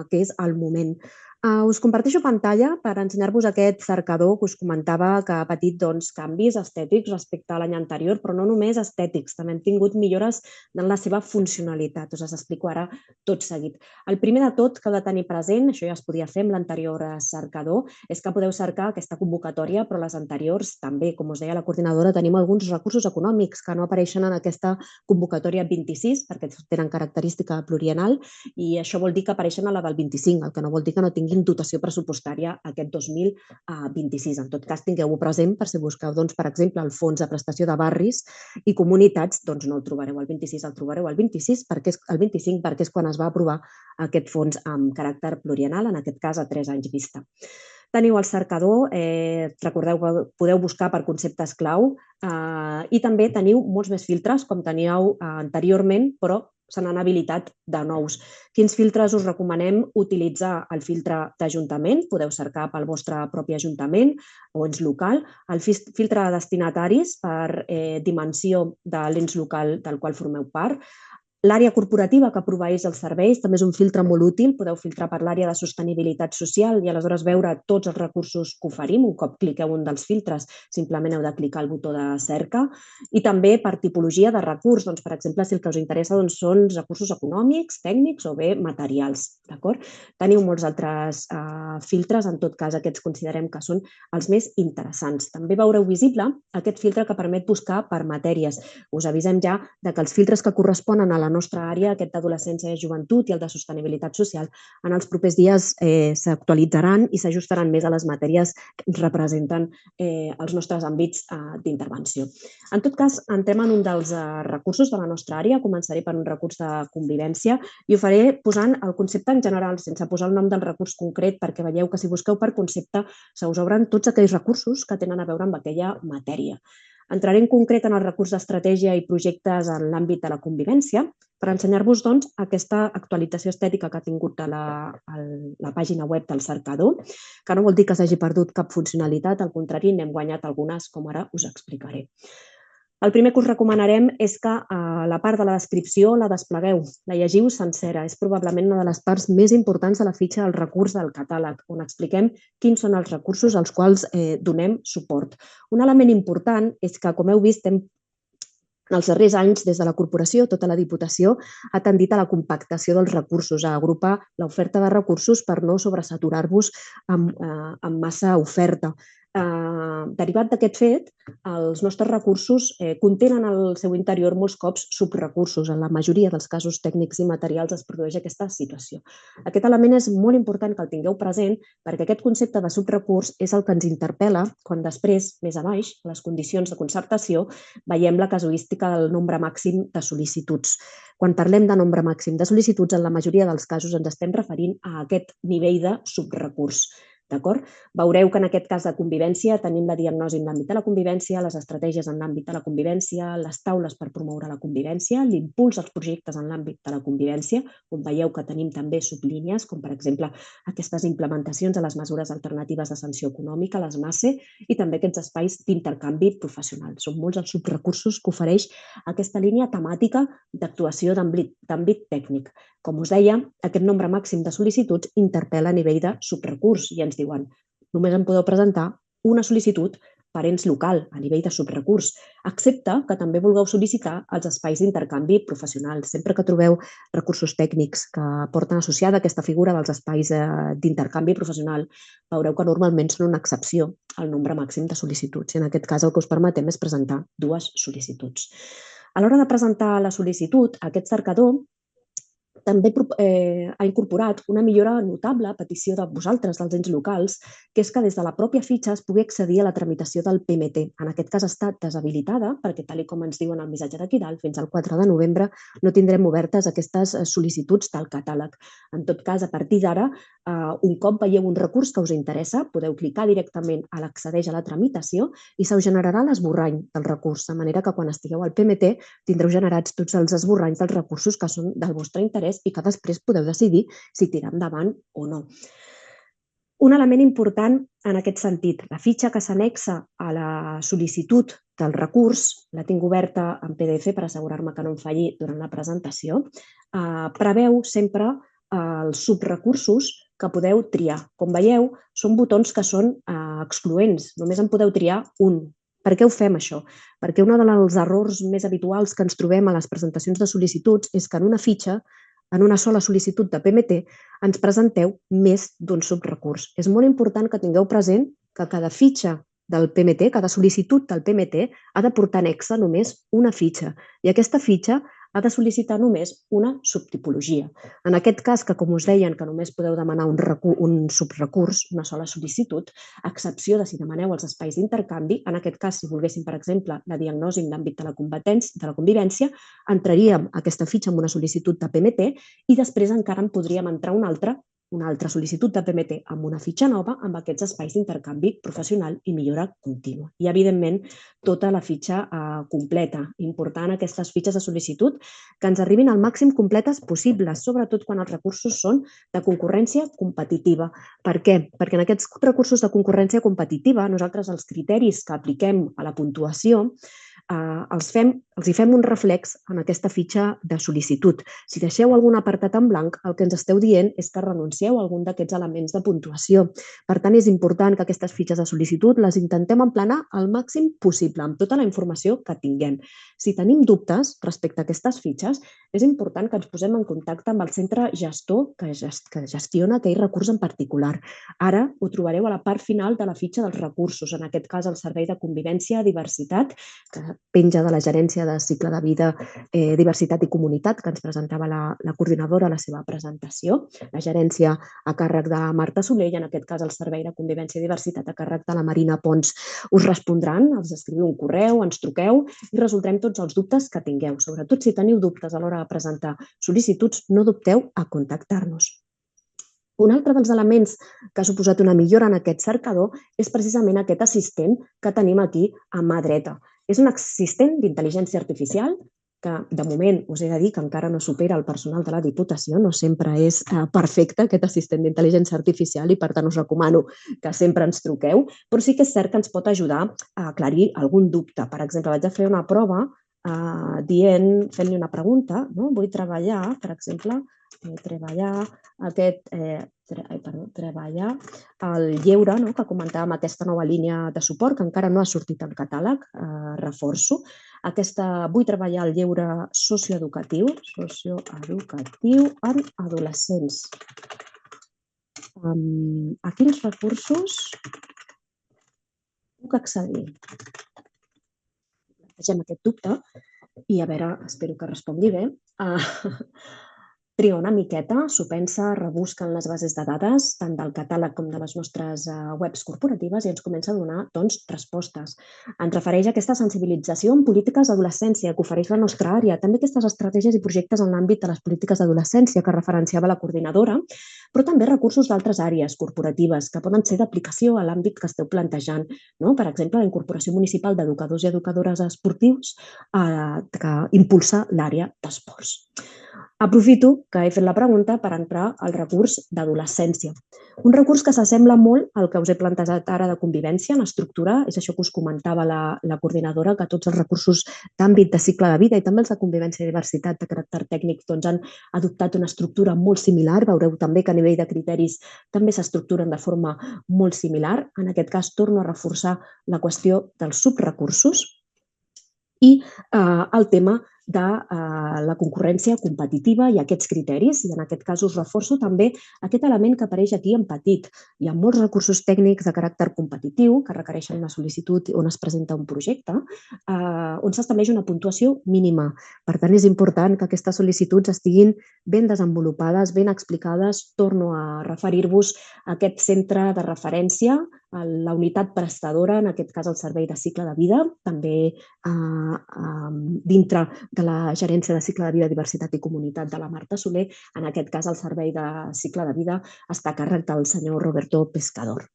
A: que és el moment. Us comparteixo pantalla per ensenyar-vos aquest cercador que us comentava que ha patit canvis estètics respecte a l'any anterior, però no només estètics, també hem tingut millores en la seva funcionalitat. Us les explico ara tot seguit. El primer de tot que heu de tenir present, això ja es podia fer amb l'anterior cercador, és que podeu cercar aquesta convocatòria, però les anteriors també. Com us deia la coordinadora, tenim alguns recursos econòmics que no apareixen en aquesta convocatòria 26 perquè tenen característica pluriennal i això vol dir que apareixen a la del 25, el que no vol dir que no tinguin dotació pressupostària aquest 2026. En tot cas, tingueu-ho present per si busqueu, per exemple, el fons de prestació de barris i comunitats, no el trobareu al 26, el trobareu al 26 el 25 perquè és quan es va aprovar aquest fons amb caràcter pluriennal, en aquest cas a 3 anys vista. Teniu el cercador, recordeu que podeu buscar per conceptes clau i també teniu molts més filtres com teníeu anteriorment, però se n'han habilitat de nous. Quins filtres us recomanem utilitzar? El filtre d'ajuntament, podeu cercar pel vostre propi ajuntament o ens local. El filtre de destinataris per dimensió de l'ens local del qual formeu part. L'àrea corporativa que proveeix els serveis també és un filtre molt útil. Podeu filtrar per l'àrea de sostenibilitat social i aleshores veure tots els recursos que oferim. Un cop cliqueu un dels filtres, simplement heu de clicar el botó de cerca. I també per tipologia de recurs. Per exemple, si el que us interessa són recursos econòmics, tècnics o bé materials. Teniu molts altres filtres, en tot cas aquests considerem que són els més interessants. També veureu visible aquest filtre que permet buscar per matèries. Us avisem ja que els filtres que corresponen a la nostra àrea, aquest d'adolescència i joventut i el de sostenibilitat social, en els propers dies s'actualitzaran i s'ajustaran més a les matèries que representen els nostres àmbits d'intervenció. En tot cas, entrem en un dels recursos de la nostra àrea. Començaré per un recurs de convivència i ho faré posant el concepte en general, sense posar el nom del recurs concret, perquè veieu que si busqueu per concepte se us obren tots aquells recursos que tenen a veure amb aquella matèria. Entraré en concret en el recurs d'estratègia i projectes en l'àmbit de la convivència per ensenyar-vos aquesta actualització estètica que ha tingut a la pàgina web del cercador, que no vol dir que s'hagi perdut cap funcionalitat, al contrari, n'hem guanyat algunes, com ara us explicaré. El primer que us recomanarem és que la part de la descripció la desplegueu, la llegiu sencera. És probablement una de les parts més importants de la fitxa del recurs del catàleg, on expliquem quins són els recursos als quals donem suport. Un element important és que, com heu vist, en els darrers anys, des de la corporació, tota la Diputació ha tendit a la compactació dels recursos, a agrupar l'oferta de recursos per no sobresaturar-vos amb massa oferta. Derivat d'aquest fet, els nostres recursos contenen al seu interior molts cops subrecursos. En la majoria dels casos tècnics i materials es produeix aquesta situació. Aquest element és molt important que el tingueu present perquè aquest concepte de subrecurs és el que ens interpel·la quan després, més a baix, a les condicions de concertació, veiem la casuística del nombre màxim de sol·licituds. Quan parlem de nombre màxim de sol·licituds, en la majoria dels casos ens estem referint a aquest nivell de subrecurs. Veureu que en aquest cas de convivència tenim la diagnosi en l'àmbit de la convivència, les estratègies en l'àmbit de la convivència, les taules per promoure la convivència, l'impuls als projectes en l'àmbit de la convivència, on veieu que tenim també sublínies, com per exemple aquestes implementacions de les mesures alternatives de sanció econòmica, les MASE, i també aquests espais d'intercanvi professional. Són molts els subrecursos que ofereix aquesta línia temàtica d'actuació d'àmbit tècnic. Com us deia, aquest nombre màxim de sol·licituds interpel·la a nivell de subrecurs i ens diuen només em podeu presentar una sol·licitud per ens local, a nivell de subrecurs, excepte que també vulgueu sol·licitar els espais d'intercanvi professional. Sempre que trobeu recursos tècnics que porten associada aquesta figura dels espais d'intercanvi professional, veureu que normalment són una excepció al nombre màxim de sol·licituds. I en aquest cas el que us permetem és presentar 2 sol·licituds. A l'hora de presentar la sol·licitud, aquest cercador també ha incorporat una millora notable a petició de vosaltres, dels ens locals, que és que des de la pròpia fitxa es pugui accedir a la tramitació del PMT. En aquest cas està deshabilitada perquè, tal com ens diuen el missatge d'aquí dalt, fins al 4 de novembre no tindrem obertes aquestes sol·licituds del catàleg. En tot cas, a partir d'ara, un cop veieu un recurs que us interessa, podeu clicar directament a l'accedeix a la tramitació i se us generarà l'esborrany del recurs, de manera que quan estigueu al PMT tindreu generats tots els esborranys dels recursos que són del vostre interès i que després podeu decidir si tirar endavant o no. Un element important en aquest sentit, la fitxa que s'anexa a la sol·licitud del recurs, la tinc oberta en PDF per assegurar-me que no em falli durant la presentació, preveu sempre els subrecursos que podeu triar. Com veieu, són botons que són excloents, només en podeu triar un. Per què ho fem, això? Perquè un dels errors més habituals que ens trobem a les presentacions de sol·licituds és que en una fitxa, en una sola sol·licitud de PMT, ens presenteu més d'un subrecurs. És molt important que tingueu present que cada fitxa del PMT, cada sol·licitud del PMT, ha de portar anexa només una fitxa. I aquesta fitxa ha de sol·licitar només una subtipologia. En aquest cas, que com us deien que només podeu demanar un subrecurs, una sola sol·licitud, a excepció de si demaneu els espais d'intercanvi, en aquest cas, si volguéssim, per exemple, la diagnosi en l'àmbit de la convivència, entraríem aquesta fitxa amb una sol·licitud de PMT i després encara en podríem entrar una altra sol·licitud de PMT amb una fitxa nova amb aquests espais d'intercanvi professional i millora contínua. I, evidentment, tota la fitxa completa. Important aquestes fitxes de sol·licitud que ens arribin al màxim completes possibles, sobretot quan els recursos són de concurrència competitiva. Per què? Perquè en aquests recursos de concurrència competitiva nosaltres els criteris que apliquem a la puntuació els hi fem un reflex en aquesta fitxa de sol·licitud. Si deixeu algun apartat en blanc, el que ens esteu dient és que renuncieu a algun d'aquests elements de puntuació. Per tant, és important que aquestes fitxes de sol·licitud les intentem emplenar al màxim possible, amb tota la informació que tinguem. Si tenim dubtes respecte a aquestes fitxes, és important que ens posem en contacte amb el centre gestor que gestiona aquell recurs en particular. Ara ho trobareu a la part final de la fitxa dels recursos, en aquest cas el Servei de Convivència i Diversitat, que penja de la Gerència de Cicle de Vida, Diversitat i Comunitat, que ens presentava la coordinadora a la seva presentació, la gerència a càrrec de Marta Soler i en aquest cas el Servei de Convivència i Diversitat a càrrec de la Marina Pons. Us respondran, els escriviu un correu, ens truqueu i resoldrem tots els dubtes que tingueu. Sobretot si teniu dubtes a l'hora de presentar sol·licituds, no dubteu a contactar-nos. Un altre dels elements que ha suposat una millora en aquest cercador és precisament aquest assistent que tenim aquí a mà dreta. És un assistent d'intel·ligència artificial que, de moment, us he de dir que encara no supera el personal de la Diputació, no sempre és perfecte aquest assistent d'intel·ligència artificial i, per tant, us recomano que sempre ens truqueu, però sí que és cert que ens pot ajudar a aclarir algun dubte. Per exemple, vaig a fer una prova fent-li una pregunta, vull treballar, per exemple, treballar el lleure, que comentàvem, aquesta nova línia de suport que encara no ha sortit al catàleg, reforço. Vull treballar el lleure socioeducatiu en adolescents. A quins recursos puc accedir? Plantegem aquest dubte i a veure, espero que respongui bé. Triga una miqueta, s'ho pensa, rebusca en les bases de dades, tant del catàleg com de les nostres webs corporatives i ens comença a donar, doncs, respostes. Ens refereix a aquesta sensibilització en polítiques d'adolescència que ofereix la nostra àrea, també aquestes estratègies i projectes en l'àmbit de les polítiques d'adolescència que referenciava la coordinadora, però també recursos d'altres àrees corporatives que poden ser d'aplicació a l'àmbit que esteu plantejant. Per exemple, la incorporació municipal d'educadors i educadores esportius que impulsa l'àrea d'esports. Aprofito que he fet la pregunta per entrar al recurs d'adolescència. Un recurs que s'assembla molt al que us he plantejat ara de convivència en estructura, és això que us comentava la coordinadora, que tots els recursos d'àmbit de cicle de vida i també els de convivència i diversitat de caràcter tècnic han adoptat una estructura molt similar. Veureu també que a nivell de criteris també s'estructuren de forma molt similar. En aquest cas, torno a reforçar la qüestió dels subrecursos i el tema de la concurrència competitiva i aquests criteris. I en aquest cas us reforço també aquest element que apareix aquí en petit. Hi ha molts recursos tècnics de caràcter competitiu que requereixen una sol·licitud on es presenta un projecte, on s'estableix una puntuació mínima. Per tant, és important que aquestes sol·licituds estiguin ben desenvolupades, ben explicades. Torno a referir-vos a aquest centre de referència, la unitat prestadora, en aquest cas el Servei de Cicle de Vida, també dintre de la Gerència de Cicle de Vida, Diversitat i Comunitat de la Marta Soler. En aquest cas, el Servei de Cicle de Vida està a càrrec del senyor Roberto Pescador.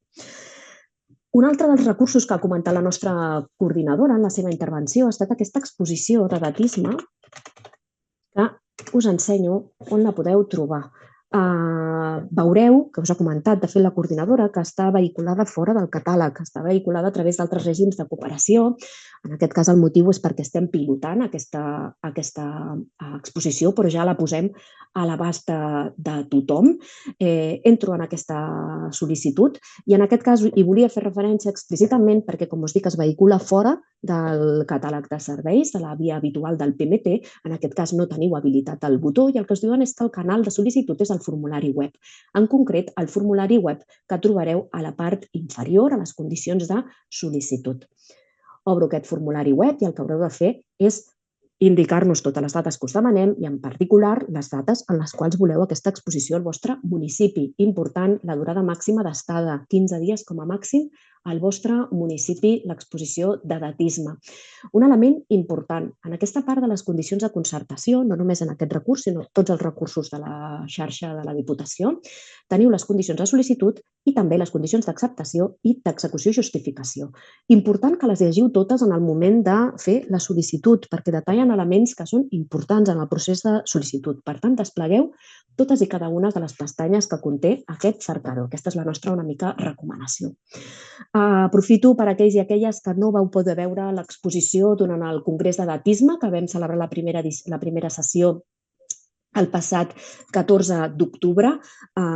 A: Un altre dels recursos que ha comentat la nostra coordinadora en la seva intervenció ha estat aquesta exposició de datisme que us ensenyo on la podeu trobar. veureu, que us ha comentat, de fet, la coordinadora, que està vehiculada fora del catàleg, està vehiculada a través d'altres règims de cooperació. En aquest cas, el motiu és perquè estem pilotant aquesta exposició, però ja la posem a l'abast de tothom. Entro en aquesta sol·licitud i en aquest cas hi volia fer referència explícitament perquè, com us dic, es vehicula fora del catàleg de serveis, de la via habitual del PMT. En aquest cas no teniu habilitat el botó i el que us diuen és que el canal de sol·licitud és el formulari web. En concret, el formulari web que trobareu a la part inferior, a les condicions de sol·licitud. Obro aquest formulari web i el que haureu de fer és indicar-nos totes les dates que us demanem i, en particular, les dates en les quals voleu aquesta exposició al vostre municipi. Important, la durada màxima d'estada, 15 dies com a màxim al vostre municipi, l'exposició de datisme. Un element important, en aquesta part de les condicions de concertació, no només en aquest recurs, sinó tots els recursos de la xarxa de la Diputació, teniu les condicions de sol·licitud i també les condicions d'acceptació i d'execució i justificació. Important que les llegiu totes en el moment de fer la sol·licitud, perquè detallen elements que són importants en el procés de sol·licitud. Per tant, desplegueu totes i cada una de les pestanyes que conté aquest cercador. Aquesta és la nostra una mica recomanació. Aprofito per aquells i aquelles que no vau poder veure l'exposició durant el Congrés de Datisme, que vam celebrar la primera sessió el passat 14 d'octubre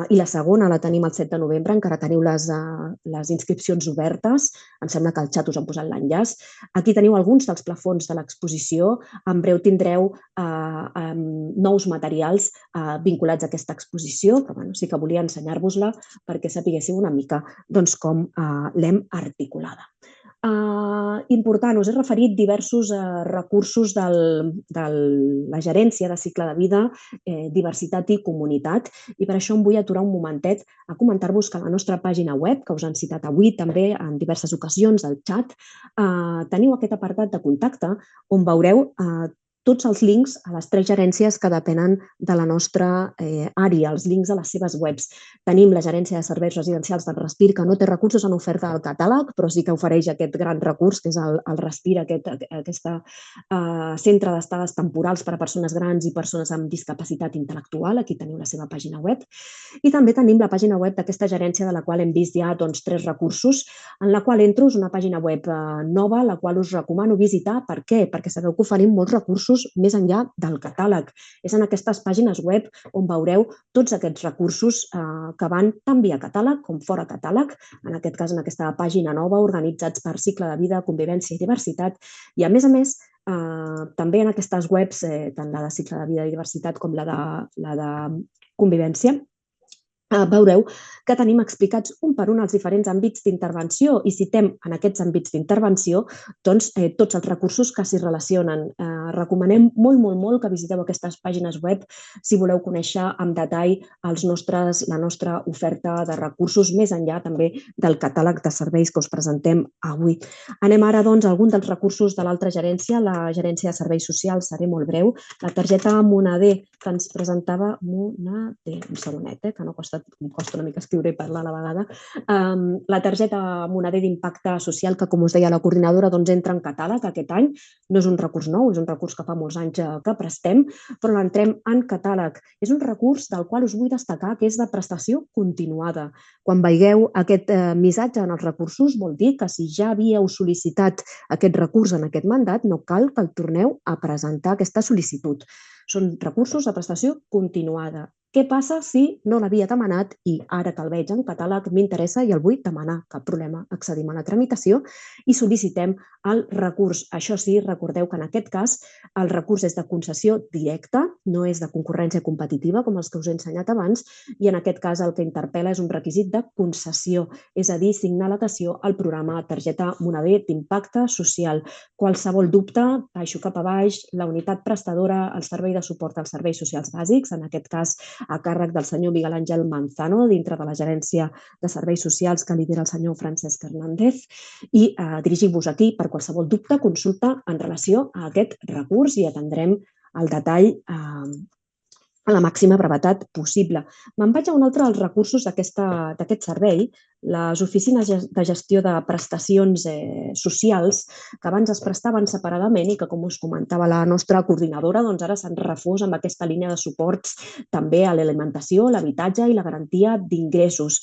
A: i la segona la tenim el 7 de novembre, encara teniu les inscripcions obertes, em sembla que al xat us han posat l'enllaç. Aquí teniu alguns dels plafons de l'exposició, en breu tindreu nous materials vinculats a aquesta exposició, però sí que volia ensenyar-vos-la perquè sapiguéssiu una mica com l'hem articulada. Important, us he referit diversos recursos de la gerència de cicle de vida, diversitat i comunitat, i per això em vull aturar un momentet a comentar-vos que a la nostra pàgina web, que us han citat avui també en diverses ocasions del xat, teniu aquest apartat de contacte on veureu tots els links a les 3 gerències que depenen de la nostra àrea, els links a les seves webs. Tenim la gerència de serveis residencials del Respir, que no té recursos en oferta al catàleg, però sí que ofereix aquest gran recurs, que és el Respir, aquest centre d'estades temporals per a persones grans i persones amb discapacitat intel·lectual. Aquí teniu la seva pàgina web. I també tenim la pàgina web d'aquesta gerència, de la qual hem vist ja 3 recursos, en la qual entro, és una pàgina web nova, la qual us recomano visitar. Per què? Perquè sabeu que oferim molts recursos més enllà del catàleg. És en aquestes pàgines web on veureu tots aquests recursos que van tant via catàleg com fora catàleg, en aquest cas en aquesta pàgina nova, organitzats per cicle de vida, convivència i diversitat. I a més, també en aquestes webs, tant la de cicle de vida i diversitat com la de convivència, veureu que tenim explicats un per un els diferents àmbits d'intervenció i citem en aquests àmbits d'intervenció tots els recursos que s'hi relacionen. Recomanem molt que visiteu aquestes pàgines web si voleu conèixer en detall la nostra oferta de recursos, més enllà també del catàleg de serveis que us presentem avui. Anem ara, doncs, a algun dels recursos de l'altra gerència, la gerència de serveis socials. Seré molt breu. La targeta Moneder que ens presentava Moneder, un segonet, que no costa una mica escriure i parlar a la vegada. La targeta Moneder d'impacte social, que com us deia la coordinadora, entra en catàleg aquest any. No és un recurs nou, és un recurs que fa molts anys que prestem, però l'entrem en catàleg. És un recurs del qual us vull destacar que és de prestació continuada. Quan veieu aquest missatge en els recursos, vol dir que si ja havíeu sol·licitat aquest recurs en aquest mandat, no cal que el torneu a presentar aquesta sol·licitud. Són recursos de prestació continuada. Què passa si no l'havia demanat i ara que el veig en catàleg m'interessa i el vull demanar? Cap problema, accedim a la tramitació i sol·licitem el recurs. Això sí, recordeu que en aquest cas el recurs és de concessió directa, no és de concurrència competitiva com els que us he ensenyat abans, i en aquest cas el que interpel·la és un requisit de concessió, és a dir, signar l'adhesió al programa Targeta Moneder d'impacte social. Qualsevol dubte, baixo cap a baix, la unitat prestadora, el servei de suport als serveis socials bàsics, en aquest cas a càrrec del senyor Miguel Àngel Manzano, dintre de la gerència de serveis socials que lidera el senyor Francesc Hernández, i dirigiu-vos aquí per qualsevol dubte, consulta en relació a aquest recurs i atendrem el detall a la màxima brevetat possible. Me'n vaig a un altre dels recursos d'aquest servei, les oficines de gestió de prestacions socials, que abans es prestaven separadament i que, com us comentava la nostra coordinadora, doncs ara s'han refós amb aquesta línia de suports també a l'alimentació, l'habitatge i la garantia d'ingressos.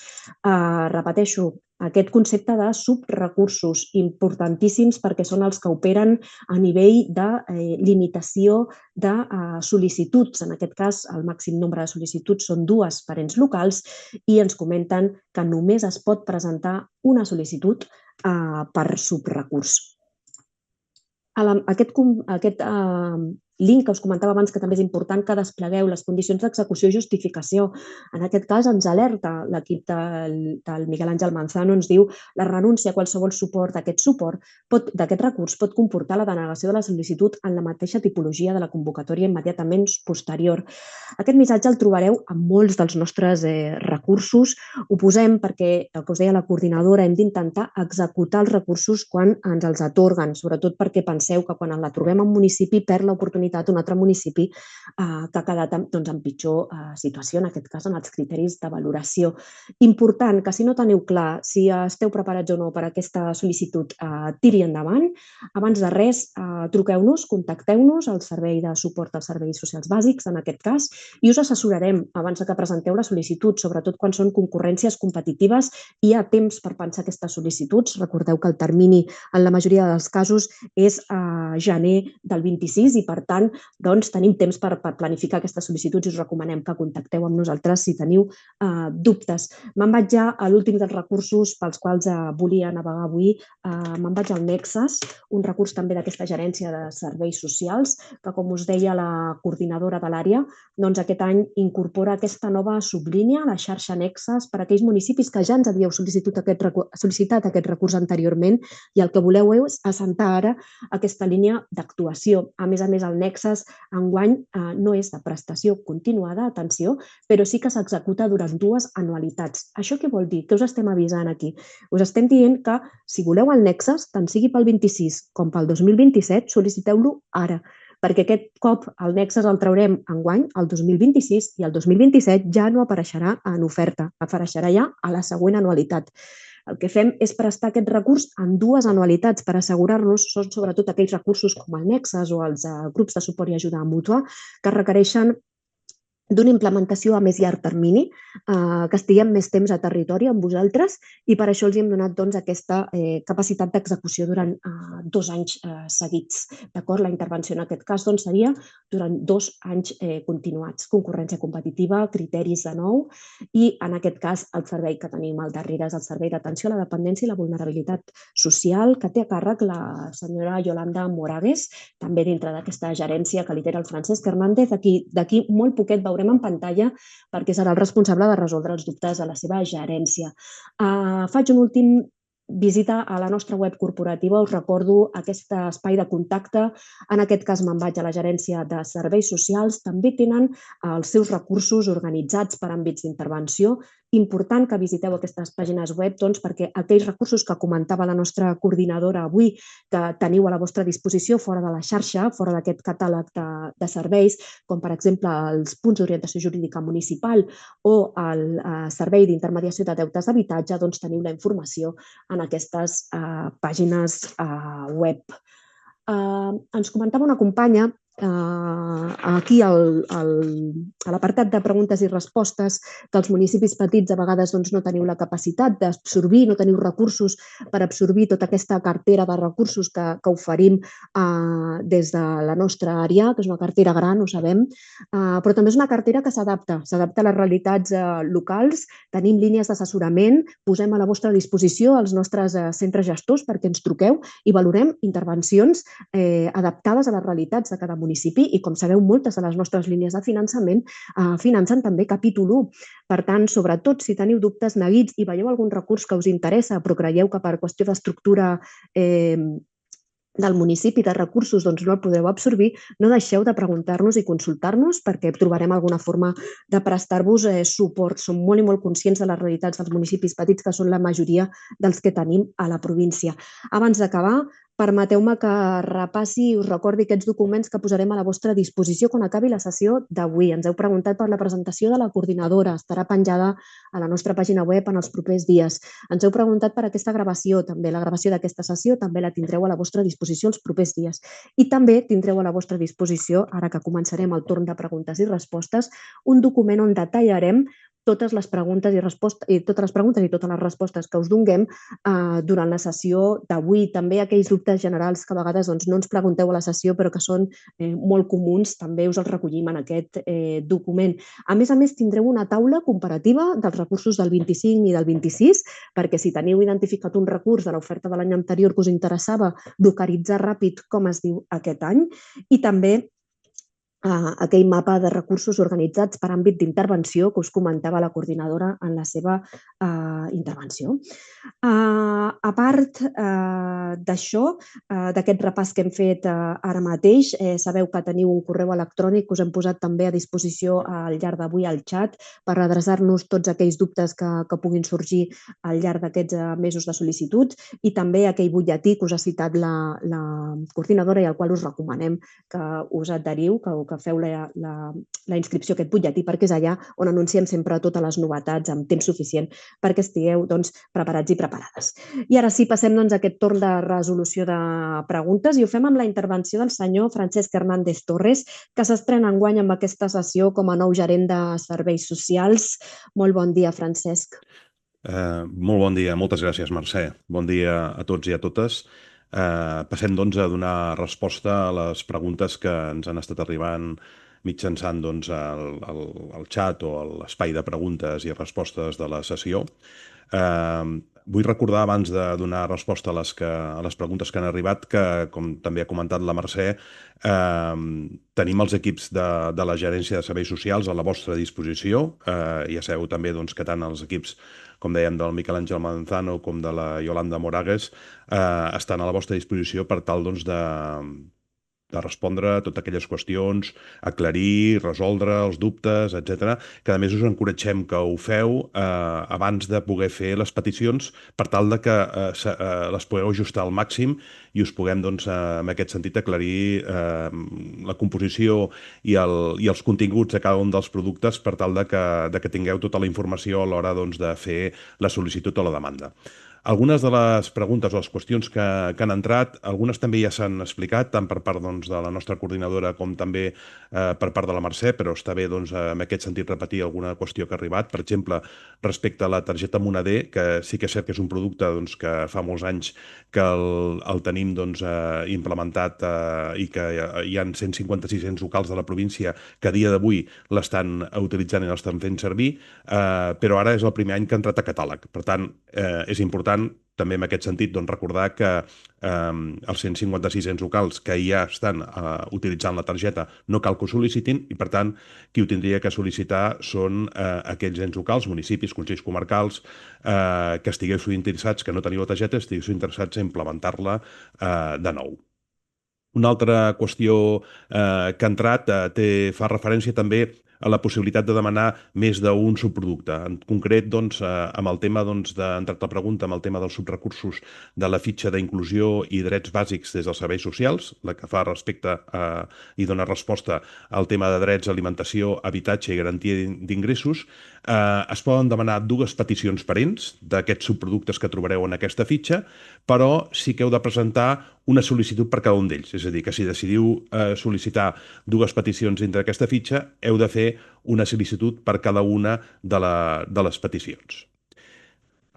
A: Repeteixo, aquest concepte de subrecursos importantíssims perquè són els que operen a nivell de limitació de sol·licituds. En aquest cas, el màxim nombre de sol·licituds són 2 per ens locals i ens comenten que només es pot presentar una sol·licitud per subrecurs. Aquest link que us comentava abans, que també és important que desplegueu les condicions d'execució i justificació. En aquest cas ens alerta l'equip del Miguel Àngel Manzano, ens diu la renúncia a qualsevol suport d'aquest recurs pot comportar la denegació de la sol·licitud en la mateixa tipologia de la convocatòria immediatament posterior. Aquest missatge el trobareu en molts dels nostres recursos. Ho posem perquè, el que us deia la coordinadora, hem d'intentar executar els recursos quan ens els atorguen, sobretot perquè penseu que quan la trobem en municipi perd l'oportunitat un altre municipi que ha quedat en pitjor situació, en aquest cas en els criteris de valoració. Important que si no teniu clar si esteu preparats o no per aquesta sol·licitud, tiri endavant. Abans de res, truqueu-nos, contacteu-nos al servei de suport als serveis socials bàsics, en aquest cas, i us assessorarem abans que presenteu la sol·licitud, sobretot quan són concurrències competitives i hi ha temps per pensar aquestes sol·licituds. Recordeu que el termini en la majoria dels casos és gener del 26 i per tant tenim temps per planificar aquestes sol·licituds i us recomanem que contacteu amb nosaltres si teniu dubtes. Me'n vaig ja a l'últim dels recursos pels quals volia navegar avui. Me'n vaig al Nexes, un recurs també d'aquesta gerència de serveis socials que, com us deia la coordinadora de l'àrea, doncs aquest any incorpora aquesta nova sublínia, la xarxa Nexes, per a aquells municipis que ja ens havíeu sol·licitat aquest recurs anteriorment i el que voleu és assentar ara aquesta línia d'actuació. A més, el Nexes enguany no és de prestació continuada, atenció, però sí que s'executa durant 2 anualitats. Això què vol dir? Què us estem avisant aquí? Us estem dient que si voleu el Nexes, tant sigui pel 26 com pel 2027, sol·liciteu-lo ara, perquè aquest cop el Nexes el traurem enguany, el 2026, i el 2027 ja no apareixerà en oferta, apareixerà ja a la següent anualitat. El que fem és prestar aquest recurs en 2 anualitats per assegurar-nos, són sobretot aquells recursos com el Nexes o els grups de suport i ajuda mútua que requereixen d'una implementació a més llarg termini, que estiguem més temps a territori amb vosaltres i per això els hem donat aquesta capacitat d'execució durant 2 anys seguits. La intervenció en aquest cas seria durant 2 anys continuats. Concurrència competitiva, criteris de nou i en aquest cas el servei que tenim al darrere és el Servei d'Atenció a la Dependència i la Vulnerabilitat Social que té a càrrec la senyora Yolanda Moragues, també dintre d'aquesta gerència que lidera el Francesc Hernández. D'aquí molt poquet veurem en pantalla perquè serà el responsable de resoldre els dubtes a la seva gerència. Faig un últim visita a la nostra web corporativa, us recordo aquest espai de contacte, en aquest cas me'n vaig a la gerència de serveis socials, també tenen els seus recursos organitzats per àmbits d'intervenció. Important que visiteu aquestes pàgines web perquè aquells recursos que comentava la nostra coordinadora avui que teniu a la vostra disposició fora de la xarxa, fora d'aquest catàleg de serveis, com per exemple els punts d'orientació jurídica municipal o el servei d'intermediació de deutes d'habitatge, teniu la informació en aquestes pàgines web. Ens comentava una companya aquí a l'apartat de preguntes i respostes que els municipis petits a vegades no teniu la capacitat d'absorbir, no teniu recursos per absorbir tota aquesta cartera de recursos que oferim des de la nostra àrea, que és una cartera gran, ho sabem, però també és una cartera que s'adapta a les realitats locals. Tenim línies d'assessorament, posem a la vostra disposició els nostres centres gestors perquè ens truqueu i valorem intervencions adaptades a les realitats de cada municipi i, com sabeu, moltes de les nostres línies de finançament financen també capítol 1. Per tant, sobretot, si teniu dubtes, neguits i veieu algun recurs que us interessa però creieu que per qüestió d'estructura del municipi de recursos no el podreu absorbir, no deixeu de preguntar-nos i consultar-nos perquè trobarem alguna forma de prestar-vos suport. Som molt i molt conscients de les realitats dels municipis petits, que són la majoria dels que tenim a la província. Abans d'acabar, Permeteu-me que repassi i us recordi aquests documents que posarem a la vostra disposició quan acabi la sessió d'avui. Ens heu preguntat per la presentació de la coordinadora. Estarà penjada a la nostra pàgina web en els propers dies. Ens heu preguntat per aquesta gravació, també. La gravació d'aquesta sessió també la tindreu a la vostra disposició els propers dies. I també tindreu a la vostra disposició, ara que començarem el torn de preguntes i respostes, un document on detallarem totes les preguntes i totes les respostes que us donem durant la sessió d'avui. També aquells dubtes generals que a vegades no ens pregunteu a la sessió però que són molt comuns, també us els recollim en aquest document. A més, tindreu una taula comparativa dels recursos del 25 i del 26, perquè si teniu identificat un recurs de l'oferta de l'any anterior que us interessava, localitzar ràpid com es diu aquest any, i també aquell mapa de recursos organitzats per àmbit d'intervenció que us comentava la coordinadora en la seva intervenció. A part d'això, d'aquest repàs que hem fet ara mateix, sabeu que teniu un correu electrònic que us hem posat també a disposició al llarg d'avui al xat per adreçar-nos tots aquells dubtes que puguin sorgir al llarg d'aquests mesos de sol·licituds, i també aquell butlletí que us ha citat la coordinadora i al qual us recomanem que us adheriu, que feu la inscripció a aquest butlletí, perquè és allà on anunciem sempre totes les novetats amb temps suficient perquè estigueu preparats i preparades. I ara sí, passem a aquest torn de resolució de preguntes i ho fem amb la intervenció del senyor Francesc Hernández Torres, que s'estrena enguany amb aquesta sessió com a nou gerent de serveis socials. Molt bon dia, Francesc.
D: Molt bon dia, moltes gràcies, Mercè. Bon dia a tots i a totes. Passem, doncs, a donar resposta a les preguntes que ens han estat arribant mitjançant el xat o l'espai de preguntes i respostes de la sessió. Vull recordar, abans de donar resposta a les preguntes que han arribat, que, com també ha comentat la Mercè, tenim els equips de la Gerència de Serveis Socials a la vostra disposició. Ja sabeu també que tant els equips, com dèiem, del Miquel Àngel Manzano com de la Yolanda Moragues, estan a la vostra disposició per tal de respondre a totes aquelles qüestions, aclarir, resoldre els dubtes, etc. Que a més us encoratgem que ho feu abans de poder fer les peticions, per tal de que les pugueu ajustar al màxim i us puguem, en aquest sentit, aclarir la composició i els continguts de cada un dels productes, per tal de que tingueu tota la informació a l'hora de fer la sol·licitud o la demanda. Algunes de les preguntes o les qüestions que han entrat, algunes també ja s'han explicat, tant per part de la nostra coordinadora com també per part de la Mercè, però està bé, en aquest sentit, repetir alguna qüestió que ha arribat. Per exemple, respecte a la targeta Moneder, que sí que és cert que és un producte que fa molts anys que el tenim implementat i que hi ha 156 ens locals de la província que a dia d'avui l'estan utilitzant i l'estan fent servir, però ara és el primer any que ha entrat a catàleg. Per tant, és important també en aquest sentit recordar que els 156 ens locals que ja estan utilitzant la targeta no cal que ho sol·licitin, i per tant qui ho tindria que sol·licitar són aquells ens locals, municipis, consells comarcals, que estigueu interessats, que no teniu la targeta, estigueu interessats a implementar-la de nou. Una altra qüestió que ha entrat fa referència també a la possibilitat de demanar més d'un subproducte. En concret, amb el tema d'ha entrat la pregunta amb el tema dels subrecursos de la fitxa d'inclusió i drets bàsics des dels serveis socials, la que fa respecte i dona resposta al tema de drets, alimentació, habitatge i garantia d'ingressos. Es poden demanar dues peticions parents d'aquests subproductes que trobareu en aquesta fitxa, però sí que heu de presentar una sol·licitud per cada un d'ells. És a dir, que si decidiu sol·licitar dues peticions dintre d'aquesta fitxa, heu de fer una sol·licitud per cada una de les peticions.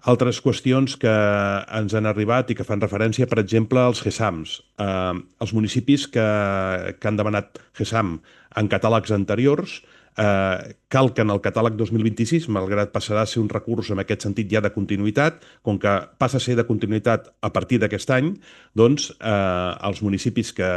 D: Altres qüestions que ens han arribat i que fan referència, per exemple, als GESAMs. Els municipis que han demanat GESAM en catàlegs anteriors, cal que en el catàleg 2026, malgrat passarà a ser un recurs en aquest sentit ja de continuïtat, com que passa a ser de continuïtat a partir d'aquest any, doncs els municipis que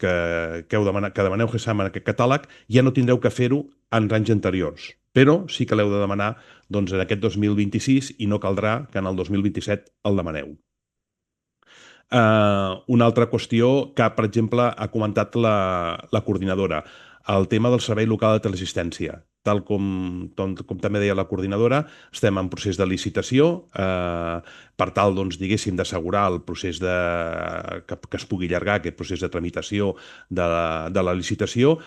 D: demaneu GESAM en aquest catàleg ja no tindreu que fer-ho en anys anteriors, però sí que l'heu de demanar en aquest 2026 i no caldrà que en el 2027 el demaneu. Una altra qüestió que, per exemple, ha comentat la coordinadora, el tema del servei local de teleassistència. tal com també deia la coordinadora, estem en procés de licitació per tal, doncs, diguéssim, d'assegurar el procés que es pugui allargar aquest procés de tramitació de la licitació.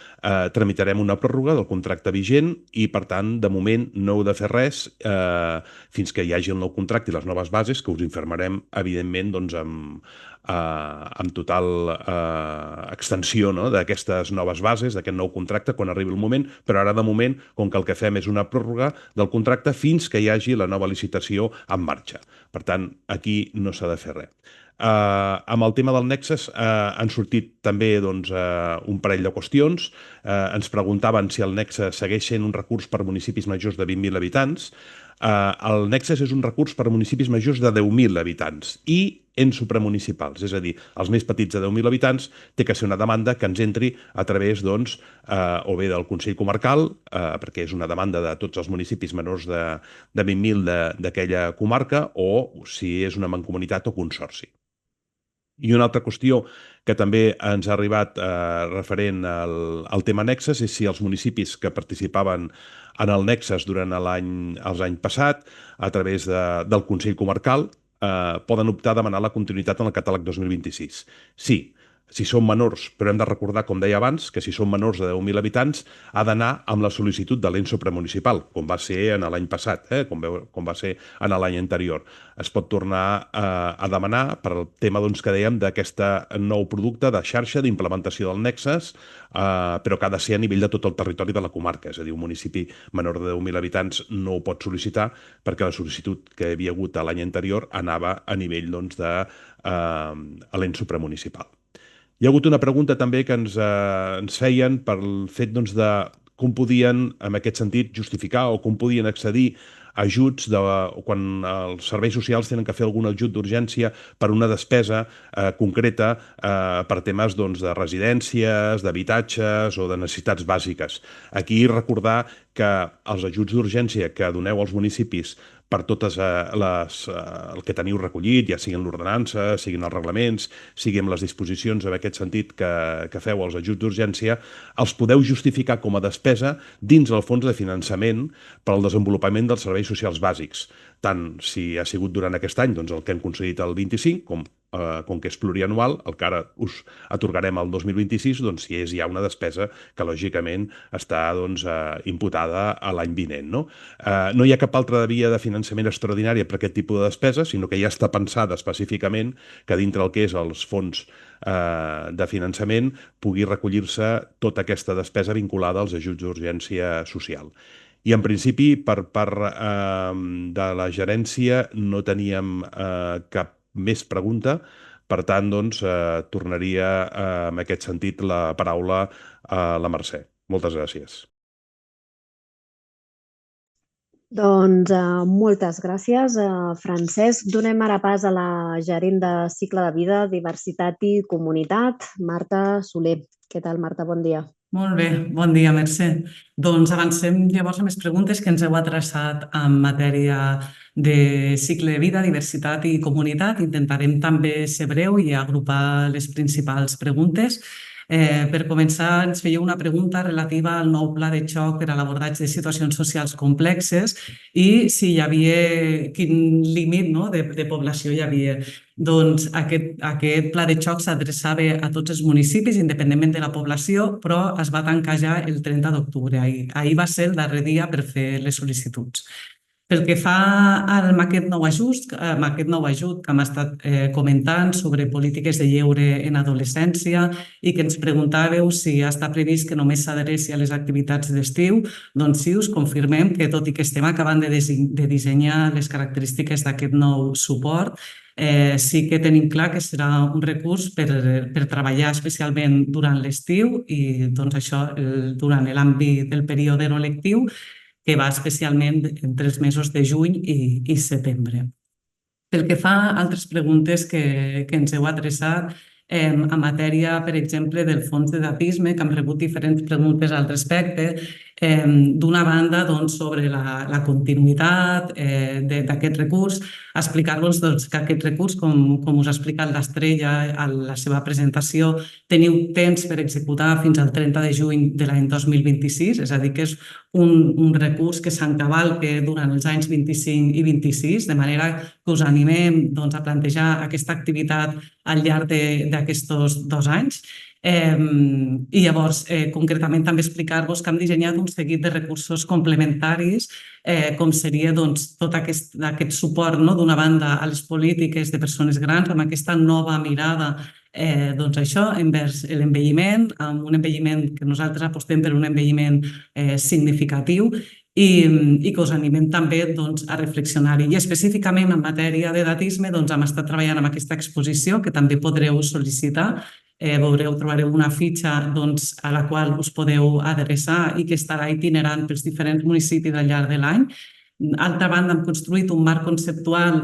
D: Tramitarem una pròrroga del contracte vigent i, per tant, de moment no heu de fer res fins que hi hagi el nou contracte i les noves bases, que us informarem, evidentment, doncs, amb total extensió, no?, d'aquestes noves bases, d'aquest nou contracte, quan arribi el moment, però ara, de moment, com que el que fem és una pròrroga del contracte fins que hi hagi la nova licitació en marxa. Per tant, aquí no s'ha de fer res. Amb el tema del Nexus han sortit també, doncs, un parell de qüestions. Ens preguntaven si el Nexus segueix sent un recurs per municipis majors de 20.000 habitants. El Nexus és un recurs per municipis majors de 10.000 habitants i ens supramunicipals, és a dir, els més petits de 10.000 habitants té que ser una demanda que ens entri a través, doncs, o bé del Consell Comarcal, perquè és una demanda de tots els municipis menors de 20.000 d'aquella comarca, o si és una mancomunitat o consorci. I una altra qüestió que també ens ha arribat referent al tema Nexus és si els municipis que participaven en el Nexus durant els anys passats, a través del Consell Comarcal, poden optar a demanar la continuïtat en el catàleg 2026. Sí, si són menors, però hem de recordar, com deia abans, que si són menors de 10.000 habitants ha d'anar amb la sol·licitud de l'ens supramunicipal, com va ser en l'any passat, com va ser en l'any anterior. Es pot tornar a demanar per al tema, doncs, que dèiem d'aquest nou producte de xarxa d'implementació del Nexus, però que ha de ser a nivell de tot el territori de la comarca. És a dir, un municipi menor de 10.000 habitants no ho pot sol·licitar perquè la sol·licitud que hi havia hagut l'any anterior anava a nivell, doncs, de l'ens supramunicipal. Hi ha hagut una pregunta també que ens feien pel fet, doncs, de com podien, en aquest sentit, justificar o com podien accedir a ajuts quan els serveis socials tenen que fer algun ajut d'urgència per una despesa concreta per temes, doncs, de residències, d'habitatges o de necessitats bàsiques. Aquí recordar que els ajuts d'urgència que doneu als municipis per totes el que teniu recollit, ja siguin l'ordenança, siguin els reglaments, siguin les disposicions en aquest sentit que feu als ajuts d'urgència, els podeu justificar com a despesa dins el fons de finançament per al desenvolupament dels serveis socials bàsics. Tant si ha sigut durant aquest any, doncs, el que hem concedit el 25, com que és plurianual, el que ara us atorgarem el 2026, doncs, si hi ha una despesa que, lògicament, està, doncs, imputada a l'any vinent. No hi ha cap altra via de finançament extraordinària per aquest tipus de despesa, sinó que ja està pensada específicament que dintre el que és els fons de finançament pugui recollir-se tota aquesta despesa vinculada als ajuts d'urgència social. I, en principi, per part de la gerència no teníem cap més pregunta. Per tant, doncs, tornaria en aquest sentit la paraula a la Mercè. Moltes gràcies.
A: Doncs moltes gràcies, Francesc. Donem ara pas a la gerent de Cicle de Vida, Diversitat i Comunitat, Marta Soler. Què tal, Marta? Bon dia.
E: Molt bé, bon dia, Mercè. Doncs avancem llavors amb les preguntes que ens heu adreçat en matèria de cicle de vida, diversitat i comunitat. Intentarem també ser breu i agrupar les principals preguntes. Per començar, ens fèieu una pregunta relativa al nou pla de xoc per a l'abordatge de situacions socials complexes i si hi havia, quin límit de població hi havia. Doncs aquest pla de xoc s'adreçava a tots els municipis, independentment de la població, però es va tancar ja el 30 d'octubre. Ahir va ser el darrer dia per fer les sol·licituds. Pel que fa a aquest nou ajut que hem estat comentant sobre polítiques de lleure en adolescència i que ens preguntàveu si està previst que només s'adreci a les activitats d'estiu, doncs sí, us confirmem que tot i que estem acabant de dissenyar les característiques d'aquest nou suport, sí que tenim clar que serà un recurs per treballar especialment durant l'estiu i doncs això durant l'àmbit del període no lectiu, que va especialment entre els mesos de juny i setembre. Pel que fa a altres preguntes que ens heu adreçat, en matèria, per exemple, del fons d'edatisme, que hem rebut diferents preguntes al respecte. D'una banda, sobre la continuïtat d'aquest recurs, explicar-vos que aquest recurs, com us ha explicat l'Estrella a la seva presentació, teniu temps per executar fins al 30 de juny de l'any 2026, és a dir, que és un recurs que s'encavalca durant els anys 25 i 26, de manera que us animem a plantejar aquesta activitat al llarg d'aquests 2 anys. I llavors, concretament, també explicar-vos que hem dissenyat un seguit de recursos complementaris, com seria tot aquest suport, d'una banda, a les polítiques de persones grans, amb aquesta nova mirada envers l'envelliment, amb un envelliment que nosaltres apostem per un envelliment significatiu, i que us animem també a reflexionar-hi. I específicament en matèria d'edatisme hem estat treballant amb aquesta exposició que també podreu sol·licitar. Trobareu una fitxa a la qual us podeu adreçar i que estarà itinerant pels diferents municipis al llarg de l'any. D'altra banda, hem construït un marc conceptual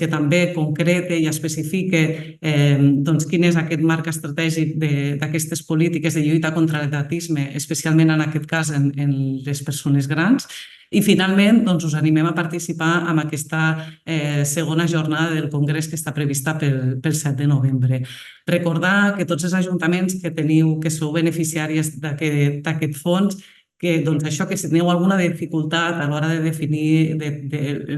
E: que també concreta i especifica quin és aquest marc estratègic d'aquestes polítiques de lluita contra l'edatisme, especialment en aquest cas en les persones grans. I finalment, us animem a participar en aquesta segona jornada del Congrés que està prevista pel 7 de novembre. Recordar que tots els ajuntaments que sou beneficiaris d'aquest fons, que això, que si teniu alguna dificultat a l'hora de definir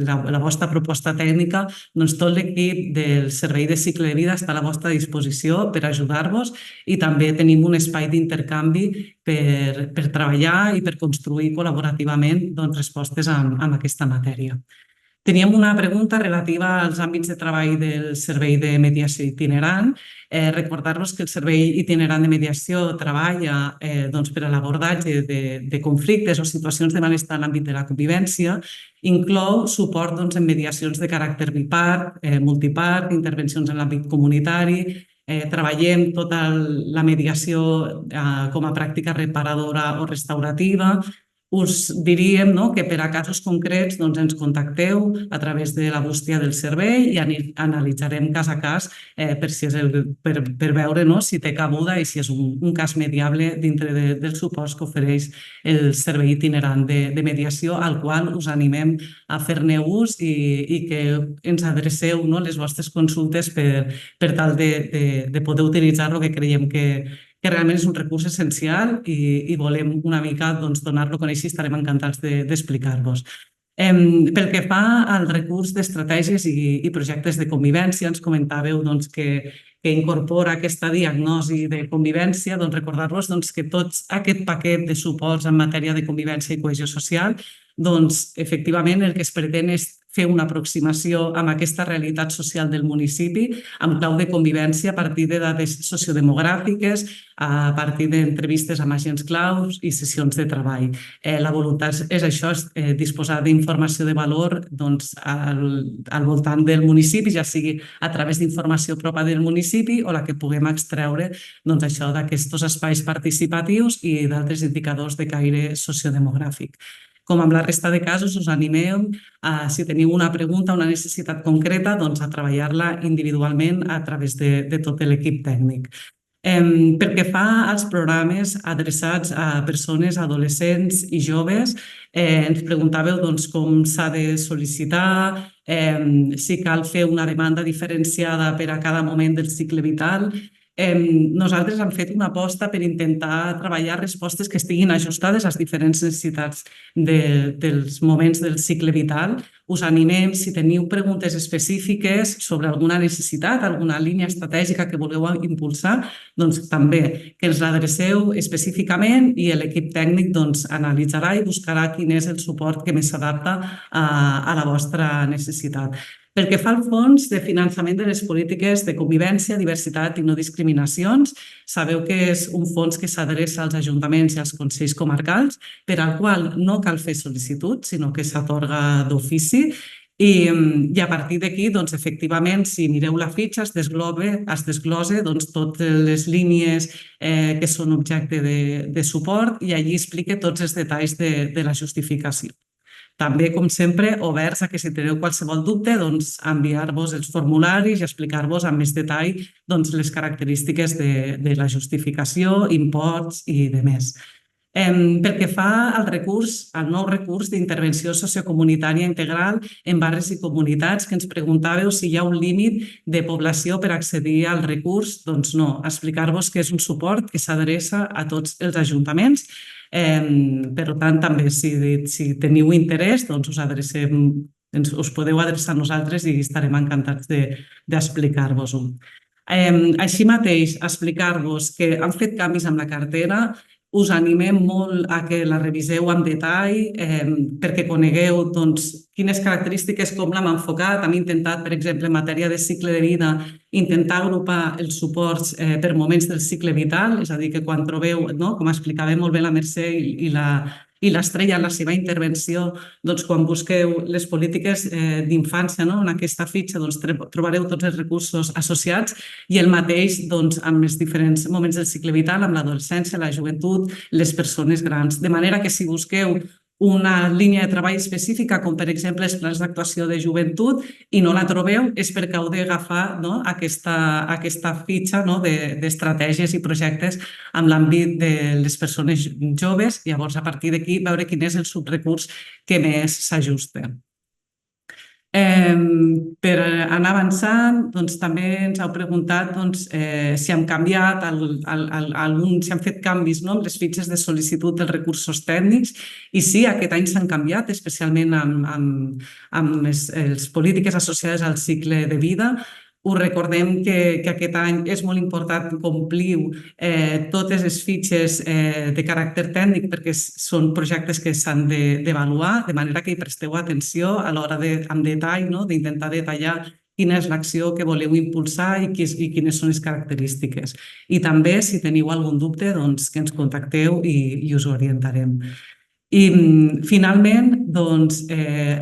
E: la vostra proposta tècnica, tot l'equip del Servei de Cicle de Vida està a la vostra disposició per ajudar-vos, i també tenim un espai d'intercanvi per treballar i per construir col·laborativament respostes en aquesta matèria. Teníem una pregunta relativa als àmbits de treball del Servei de Mediació Itinerant. Recordar-vos que el Servei Itinerant de Mediació treballa per a l'abordatge de conflictes o situacions de malestar en l'àmbit de la convivència. Inclou suport en mediacions de caràcter bipart, multipart, intervencions en l'àmbit comunitari. Treballem tota la mediació com a pràctica reparadora o restaurativa. Us diríem que per a casos concrets ens contacteu a través de la bústia del servei i analitzarem cas a cas per veure si té cabuda i si és un cas mediable dintre dels suports que ofereix el Servei Itinerant de Mediació, al qual us animem a fer-ne ús i que ens adreceu les vostres consultes per tal de poder utilitzar-lo, que creiem que realment és un recurs essencial i volem una mica donar-lo a conèixer i estarem encantats d'explicar-vos. Pel que fa al recurs d'estratègies i projectes de convivència, ens comentàveu que incorpora aquesta diagnosi de convivència. Recordar-vos que tot aquest paquet de suports en matèria de convivència i cohesió social, efectivament el que es pretén és fer una aproximació amb aquesta realitat social del municipi amb clau de convivència a partir de dades sociodemogràfiques, a partir d'entrevistes amb agents claus i sessions de treball. La voluntat és això, disposar d'informació de valor al voltant del municipi, ja sigui a través d'informació pròpia del municipi o la que puguem extreure d'aquests espais participatius i d'altres indicadors de caire sociodemogràfic. Com amb la resta de casos, us animeu, si teniu una pregunta o una necessitat concreta, a treballar-la individualment a través de tot l'equip tècnic. Pel que fa als programes adreçats a persones adolescents i joves, ens preguntàveu com s'ha de sol·licitar, si cal fer una demanda diferenciada per a cada moment del cicle vital. Nosaltres hem fet una aposta per intentar treballar respostes que estiguin ajustades a les diferents necessitats dels moments del cicle vital. Us animem, si teniu preguntes específiques sobre alguna necessitat, alguna línia estratègica que voleu impulsar, també que ens l'adreceu específicament i l'equip tècnic analitzarà i buscarà quin és el suport que més s'adapta a la vostra necessitat. Pel que fa al fons de finançament de les polítiques de convivència, diversitat i no discriminacions, sabeu que és un fons que s'adreça als ajuntaments i als consells comarcals, per al qual no cal fer sol·licitud, sinó que s'atorga d'ofici. I a partir d'aquí, efectivament, si mireu la fitxa, es desglosa totes les línies que són objecte de suport i allí explica tots els detalls de la justificació. També, com sempre, oberts a que si teniu qualsevol dubte, doncs, enviar-vos els formularis i explicar-vos amb més detall doncs, les característiques de la justificació, imports i demés. Pel que fa al nou recurs d'intervenció sociocomunitària integral en barris i comunitats, que ens preguntàveu si hi ha un límit de població per accedir al recurs, doncs no, explicar-vos que és un suport que s'adreça a tots els ajuntaments. Per tant, també, si teniu interès, doncs us podeu adreçar a nosaltres i estarem encantats d'explicar-vos-ho. Així mateix, explicar-vos que han fet canvis amb la cartera. Us animem molt a que la reviseu amb detall perquè conegueu quines característiques, com l'hem enfocat. Hem intentat, per exemple, en matèria de cicle de vida, intentar agrupar els suports per moments del cicle vital, és a dir, que quan trobeu, com explicava molt bé la Mercè i l'Estrella en la seva intervenció, quan busqueu les polítiques d'infància en aquesta fitxa, trobareu tots els recursos associats i el mateix amb els diferents moments del cicle vital, amb l'adolescència, la joventut, les persones grans. De manera que si busqueu una línia de treball específica, com per exemple els plans d'actuació de joventut, i no la trobeu, és perquè heu d'agafar aquesta fitxa d'estratègies i projectes en l'àmbit de les persones joves i llavors a partir d'aquí veure quin és el subrecurs que més s'ajusta. Per anar avançant, també ens heu preguntat si hem canviat, si hem fet canvis amb les fitxes de sol·licitud dels recursos tècnics i sí, aquest any s'han canviat, especialment amb les polítiques associades al cicle de vida. Us recordem que aquest any és molt important que ompliu totes les fitxes de caràcter tècnic perquè són projectes que s'han d'avaluar, de manera que hi presteu atenció a l'hora amb detall d'intentar detallar quina és l'acció que voleu impulsar i quines són les característiques. I també, si teniu algun dubte, que ens contacteu i us orientarem. I finalment,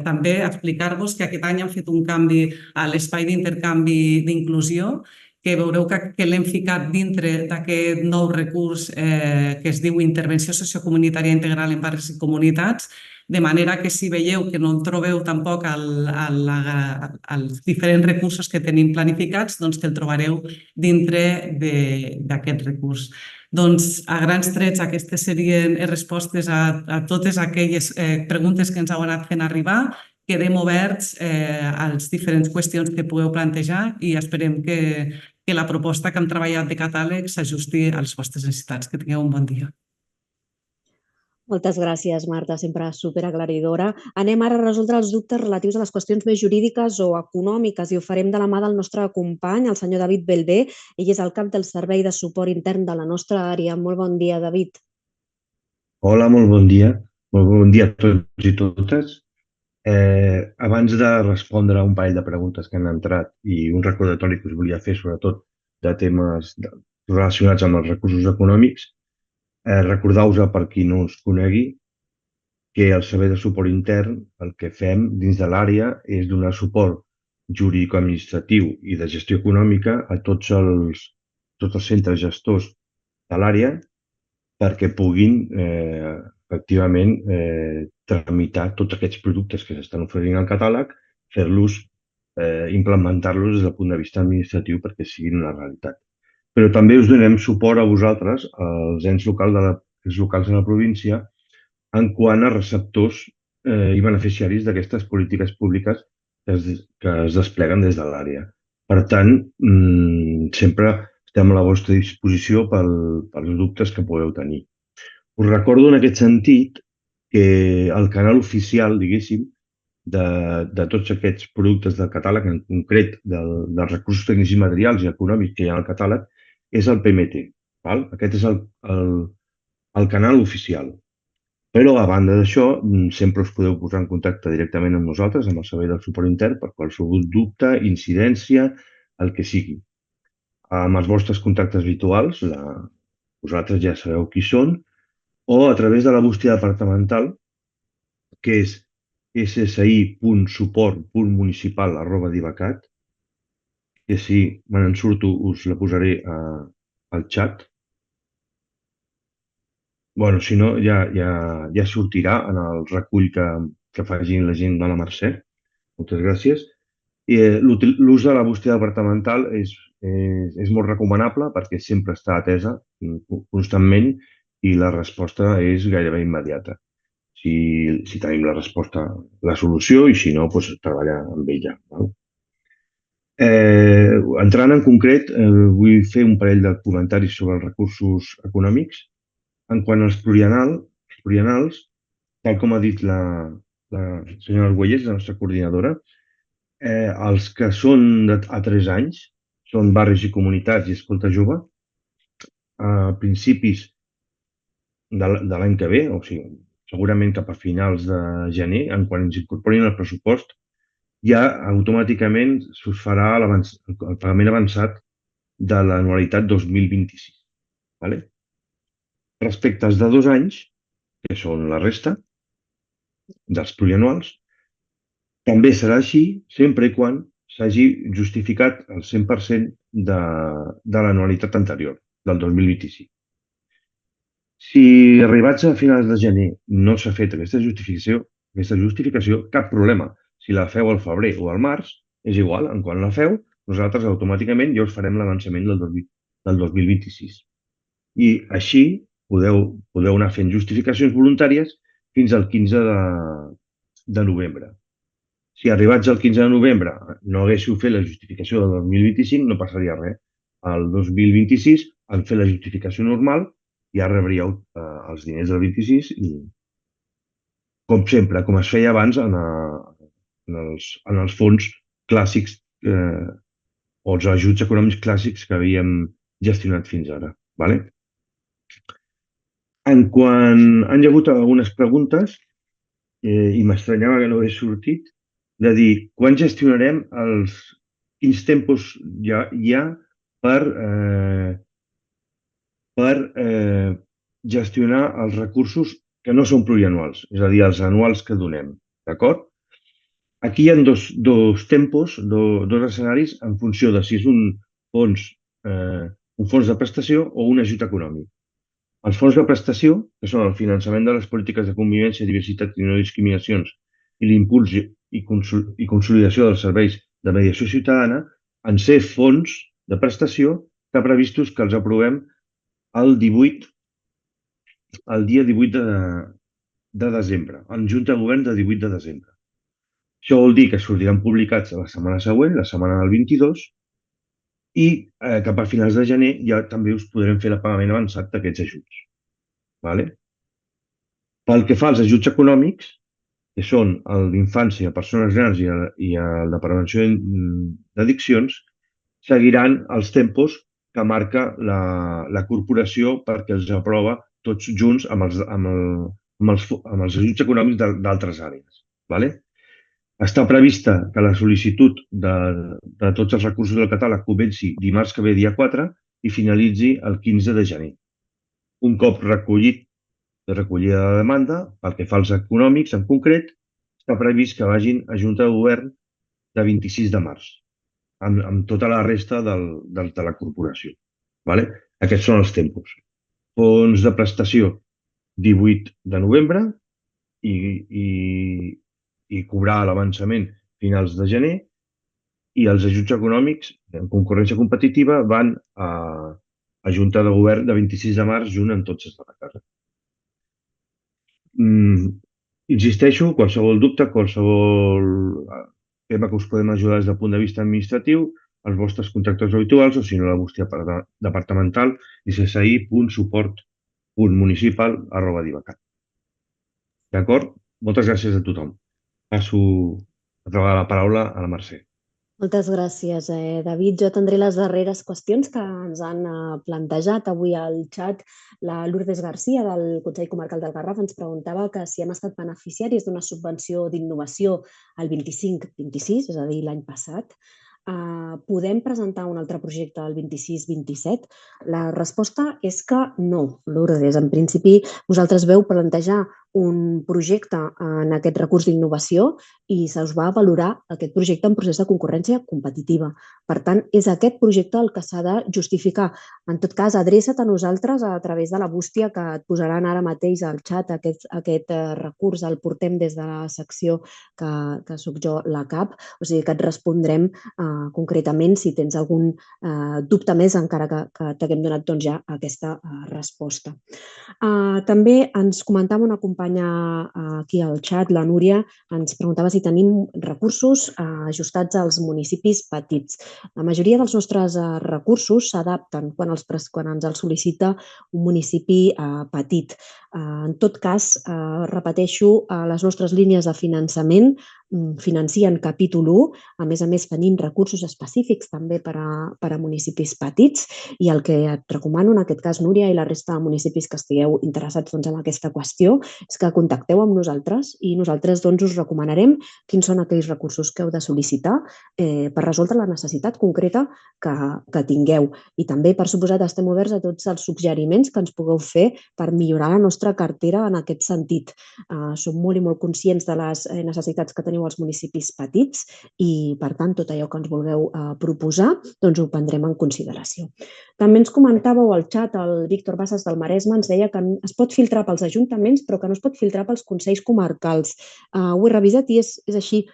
E: també explicar-vos que aquest any hem fet un canvi a l'espai d'intercanvi d'inclusió, que veureu que l'hem ficat dintre d'aquest nou recurs que es diu Intervenció Sociocomunitària Integral en Barris i Comunitats, de manera que si veieu que no en trobeu tampoc els diferents recursos que tenim planificats, que el trobareu dintre d'aquest recurs. A grans trets, aquestes serien respostes a totes aquelles preguntes que ens heu anat fent arribar. Quedem oberts a les diferents qüestions que pugueu plantejar i esperem que la proposta que hem treballat de catàleg s'ajusti a les vostres necessitats. Que tingueu un bon dia.
A: Moltes gràcies, Marta, sempre superaclaridora. Anem ara a resoldre els dubtes relatius a les qüestions més jurídiques o econòmiques i ho farem de la mà del nostre company, el senyor David Belbé. Ell és el cap del Servei de Suport Intern de la nostra àrea. Molt bon dia, David.
F: Hola, molt bon dia. Molt bon dia a tots i totes. Abans de respondre a un parell de preguntes que han entrat i un recordatori que us volia fer, sobretot de temes relacionats amb els recursos econòmics, recordeu-vos, per qui no us conegui, que el Servei de Suport Intern el que fem dins de l'àrea és donar suport jurídico-administratiu i de gestió econòmica a tots els centres gestors de l'àrea perquè puguin efectivament tramitar tots aquests productes que s'estan oferint al catàleg, fer-los, implementar-los des del punt de vista administratiu perquè siguin una realitat. Però també us donem suport a vosaltres, als ens locals de la província, en quant a receptors i beneficiaris d'aquestes polítiques públiques que es despleguen des de l'àrea. Per tant, sempre estem a la vostra disposició pels dubtes que podeu tenir. Us recordo en aquest sentit que el canal oficial, diguéssim, de tots aquests productes del catàleg, en concret dels recursos tècnics i materials i econòmics que hi ha al catàleg, és el PMT. Aquest és el canal oficial. Però, a banda d'això, sempre us podeu posar en contacte directament amb nosaltres, amb el Servei del Suport Intern, per qualsevol dubte, incidència, el que sigui. Amb els vostres contactes habituals, vosaltres ja sabeu qui són, o a través de la bústia departamental, que és ssi.suport.municipal@divacat, que si me n'en surto us la posaré al xat. Si no, ja sortirà en el recull que que facin la gent de la Mercè. Moltes gràcies. L'ús de la bústia departamental és molt recomanable perquè sempre està atesa constantment i la resposta és gairebé immediata. Si tenim la resposta, la solució, i si no, doncs treballar amb ella. Entrant en concret, vull fer un parell de comentaris sobre els recursos econòmics. En quant als pluriennals, tal com ha dit la senyora Argüelles, la nostra coordinadora, els que són a 3 anys, són barris i comunitats i escolta jove, a principis de l'any que ve, o sigui, segurament cap a finals de gener, en quan ens incorporin al pressupost, ja automàticament s'us farà el pagament avançat de l'anualitat 2026. Vale? Respecte als de 2 anys, que són la resta dels plurianuals, també serà així sempre i quan s'hagi justificat el 100% de l'anualitat anterior, del 2025. Si arribats a finals de gener no s'ha fet aquesta justificació, cap problema. Si la feu al febrer o al març, és igual, en quan la feu, nosaltres automàticament ja us farem l'avançament del 2026. I així podeu anar fent justificacions voluntàries fins al 15 de novembre. Si arribats al 15 de novembre no haguéssiu fet la justificació del 2025, no passaria res. El 2026, en fer la justificació normal, ja rebríeu els diners del 26 i, com sempre, com es feia abans en els fons clàssics o els ajuts econòmics clàssics que havíem gestionat fins ara. En quant han hi hagut algunes preguntes, i m'estranyava que no hagués sortit, de dir quan gestionarem quins tempos hi ha per gestionar els recursos que no són plurianuals, és a dir, els anuals que donem. D'acord? Aquí hi ha dos tempos, dos escenaris en funció de si és un fons de prestació o un ajut econòmic. Els fons de prestació, que són el finançament de les polítiques de convivència, diversitat i no discriminacions i l'impuls i consolidació dels serveis de mediació ciutadana, en ser fons de prestació, està previstos que els aprovem el dia 18 de desembre, en Junta de Govern de 18 de desembre. Això vol dir que sortiran publicats la setmana següent, la setmana del 22, i cap a finals de gener ja també us podrem fer el pagament avançat d'aquests ajuts. Pel que fa als ajuts econòmics, que són el d'infància, persones grans i el de prevenció d'addiccions, seguiran els tempos que marca la corporació perquè els aprova tots junts amb els ajuts econòmics d'altres àrees. Està prevista que la sol·licitud de tots els recursos del catàleg comenci dimarts que ve, dia 4, i finalitzi el 15 de gener. Un cop recollida la demanda, pel que fa als econòmics en concret, està previst que vagin a Junta de Govern de 26 de març, amb tota la resta de la corporació. Aquests són els tempos. Fons de prestació, 18 de novembre, i cobrar l'avançament finals de gener, i els ajuts econòmics en concurrència competitiva van a Junta de Govern de 26 de març, junt amb tots els de la casa. Insisteixo, qualsevol dubte, qualsevol tema que us podem ajudar des del punt de vista administratiu, els vostres contactes habituals, o si no, la bústia departamental, icsi.suport.municipal@divacat. D'acord? Moltes gràcies a tothom. Passo a treballar la paraula a la Mercè.
A: Moltes gràcies, David. Jo atendré les darreres qüestions que ens han plantejat avui al xat. La Lourdes Garcia, del Consell Comarcal del Garraf, ens preguntava que si hem estat beneficiaris d'una subvenció d'innovació al 25-26, és a dir, l'any passat. Podem presentar un altre projecte al 26-27? La resposta és que no, Lourdes. En principi, vosaltres veu plantejar un projecte en aquest recurs d'innovació i se us va valorar aquest projecte en procés de concurrència competitiva. Per tant, és aquest projecte el que s'ha de justificar. En tot cas, adreça't a nosaltres a través de la bústia que et posaran ara mateix al xat. Aquest recurs el portem des de la secció que soc jo, la CAP, o sigui que et respondrem concretament si tens algun dubte més, encara que t'haguem donat ja aquesta resposta. També ens comentava una companya aquí al xat, la Núria, ens preguntava si tenim recursos ajustats als municipis petits. La majoria dels nostres recursos s'adapten quan ens els sol·licita un municipi petit. En tot cas, repeteixo, les nostres línies de finançament financien capítol 1, a més tenim recursos específics també per a municipis petits i el que et recomano en aquest cas, Núria, i la resta de municipis que estigueu interessats en aquesta qüestió, és que contacteu amb nosaltres i nosaltres us recomanarem quins són aquells recursos que heu de sol·licitar per resoldre la necessitat concreta que tingueu. I també, per suposat, estem oberts a tots els suggeriments que ens pugueu fer per millorar la nostra cartera en aquest sentit. Som molt i molt conscients de les necessitats que teniu als municipis petits i, per tant, tot allò que ens vulgueu proposar, ho prendrem en consideració. També ens comentàveu al xat, el Víctor Bassas del Maresme ens deia que es pot filtrar pels ajuntaments però que no es pot filtrar pels consells comarcals. Ho he revisat i és així.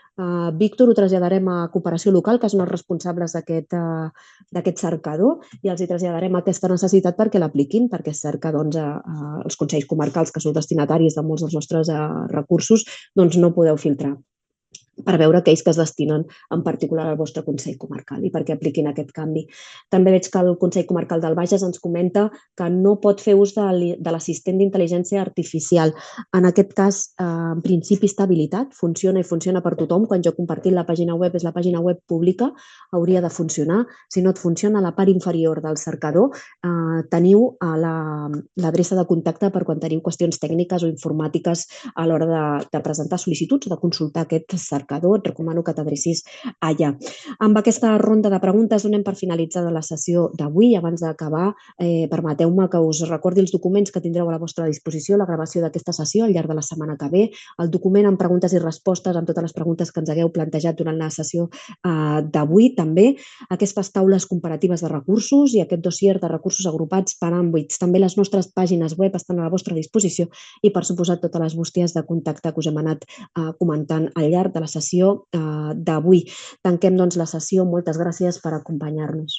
A: Víctor, ho traslladarem a Cooperació Local, que són els responsables d'aquest cercador, i els hi traslladarem aquesta necessitat perquè l'apliquin, perquè és cert que els consells comarcals, que sou destinataris de molts dels nostres recursos, no podeu filtrar per veure aquells que es destinen en particular al vostre Consell Comarcal i perquè apliquin aquest canvi. També veig que el Consell Comarcal del Bages ens comenta que no pot fer ús de l'assistent d'intel·ligència artificial. En aquest cas, en principi està habilitat, funciona i funciona per tothom. Quan jo he compartit la pàgina web, és la pàgina web pública, hauria de funcionar. Si no et funciona, a la part inferior del cercador teniu l'adreça de contacte per quan teniu qüestions tècniques o informàtiques a l'hora de presentar sol·licituds o de consultar aquest cercador. Et recomano que t'adrecis allà. Amb aquesta ronda de preguntes donem per finalitzada la sessió d'avui. Abans d'acabar, permeteu-me que us recordi els documents que tindreu a la vostra disposició, la gravació d'aquesta sessió al llarg de la setmana que ve, el document amb preguntes i respostes amb totes les preguntes que ens hagueu plantejat durant la sessió d'avui, també aquestes taules comparatives de recursos i aquest dossier de recursos agrupats per àmbits. També les nostres pàgines web estan a la vostra disposició i, per suposat, totes les bústies de contacte que us hem anat comentant al llarg de la sessió d'avui. Tanquem la sessió. Moltes gràcies per acompanyar-nos.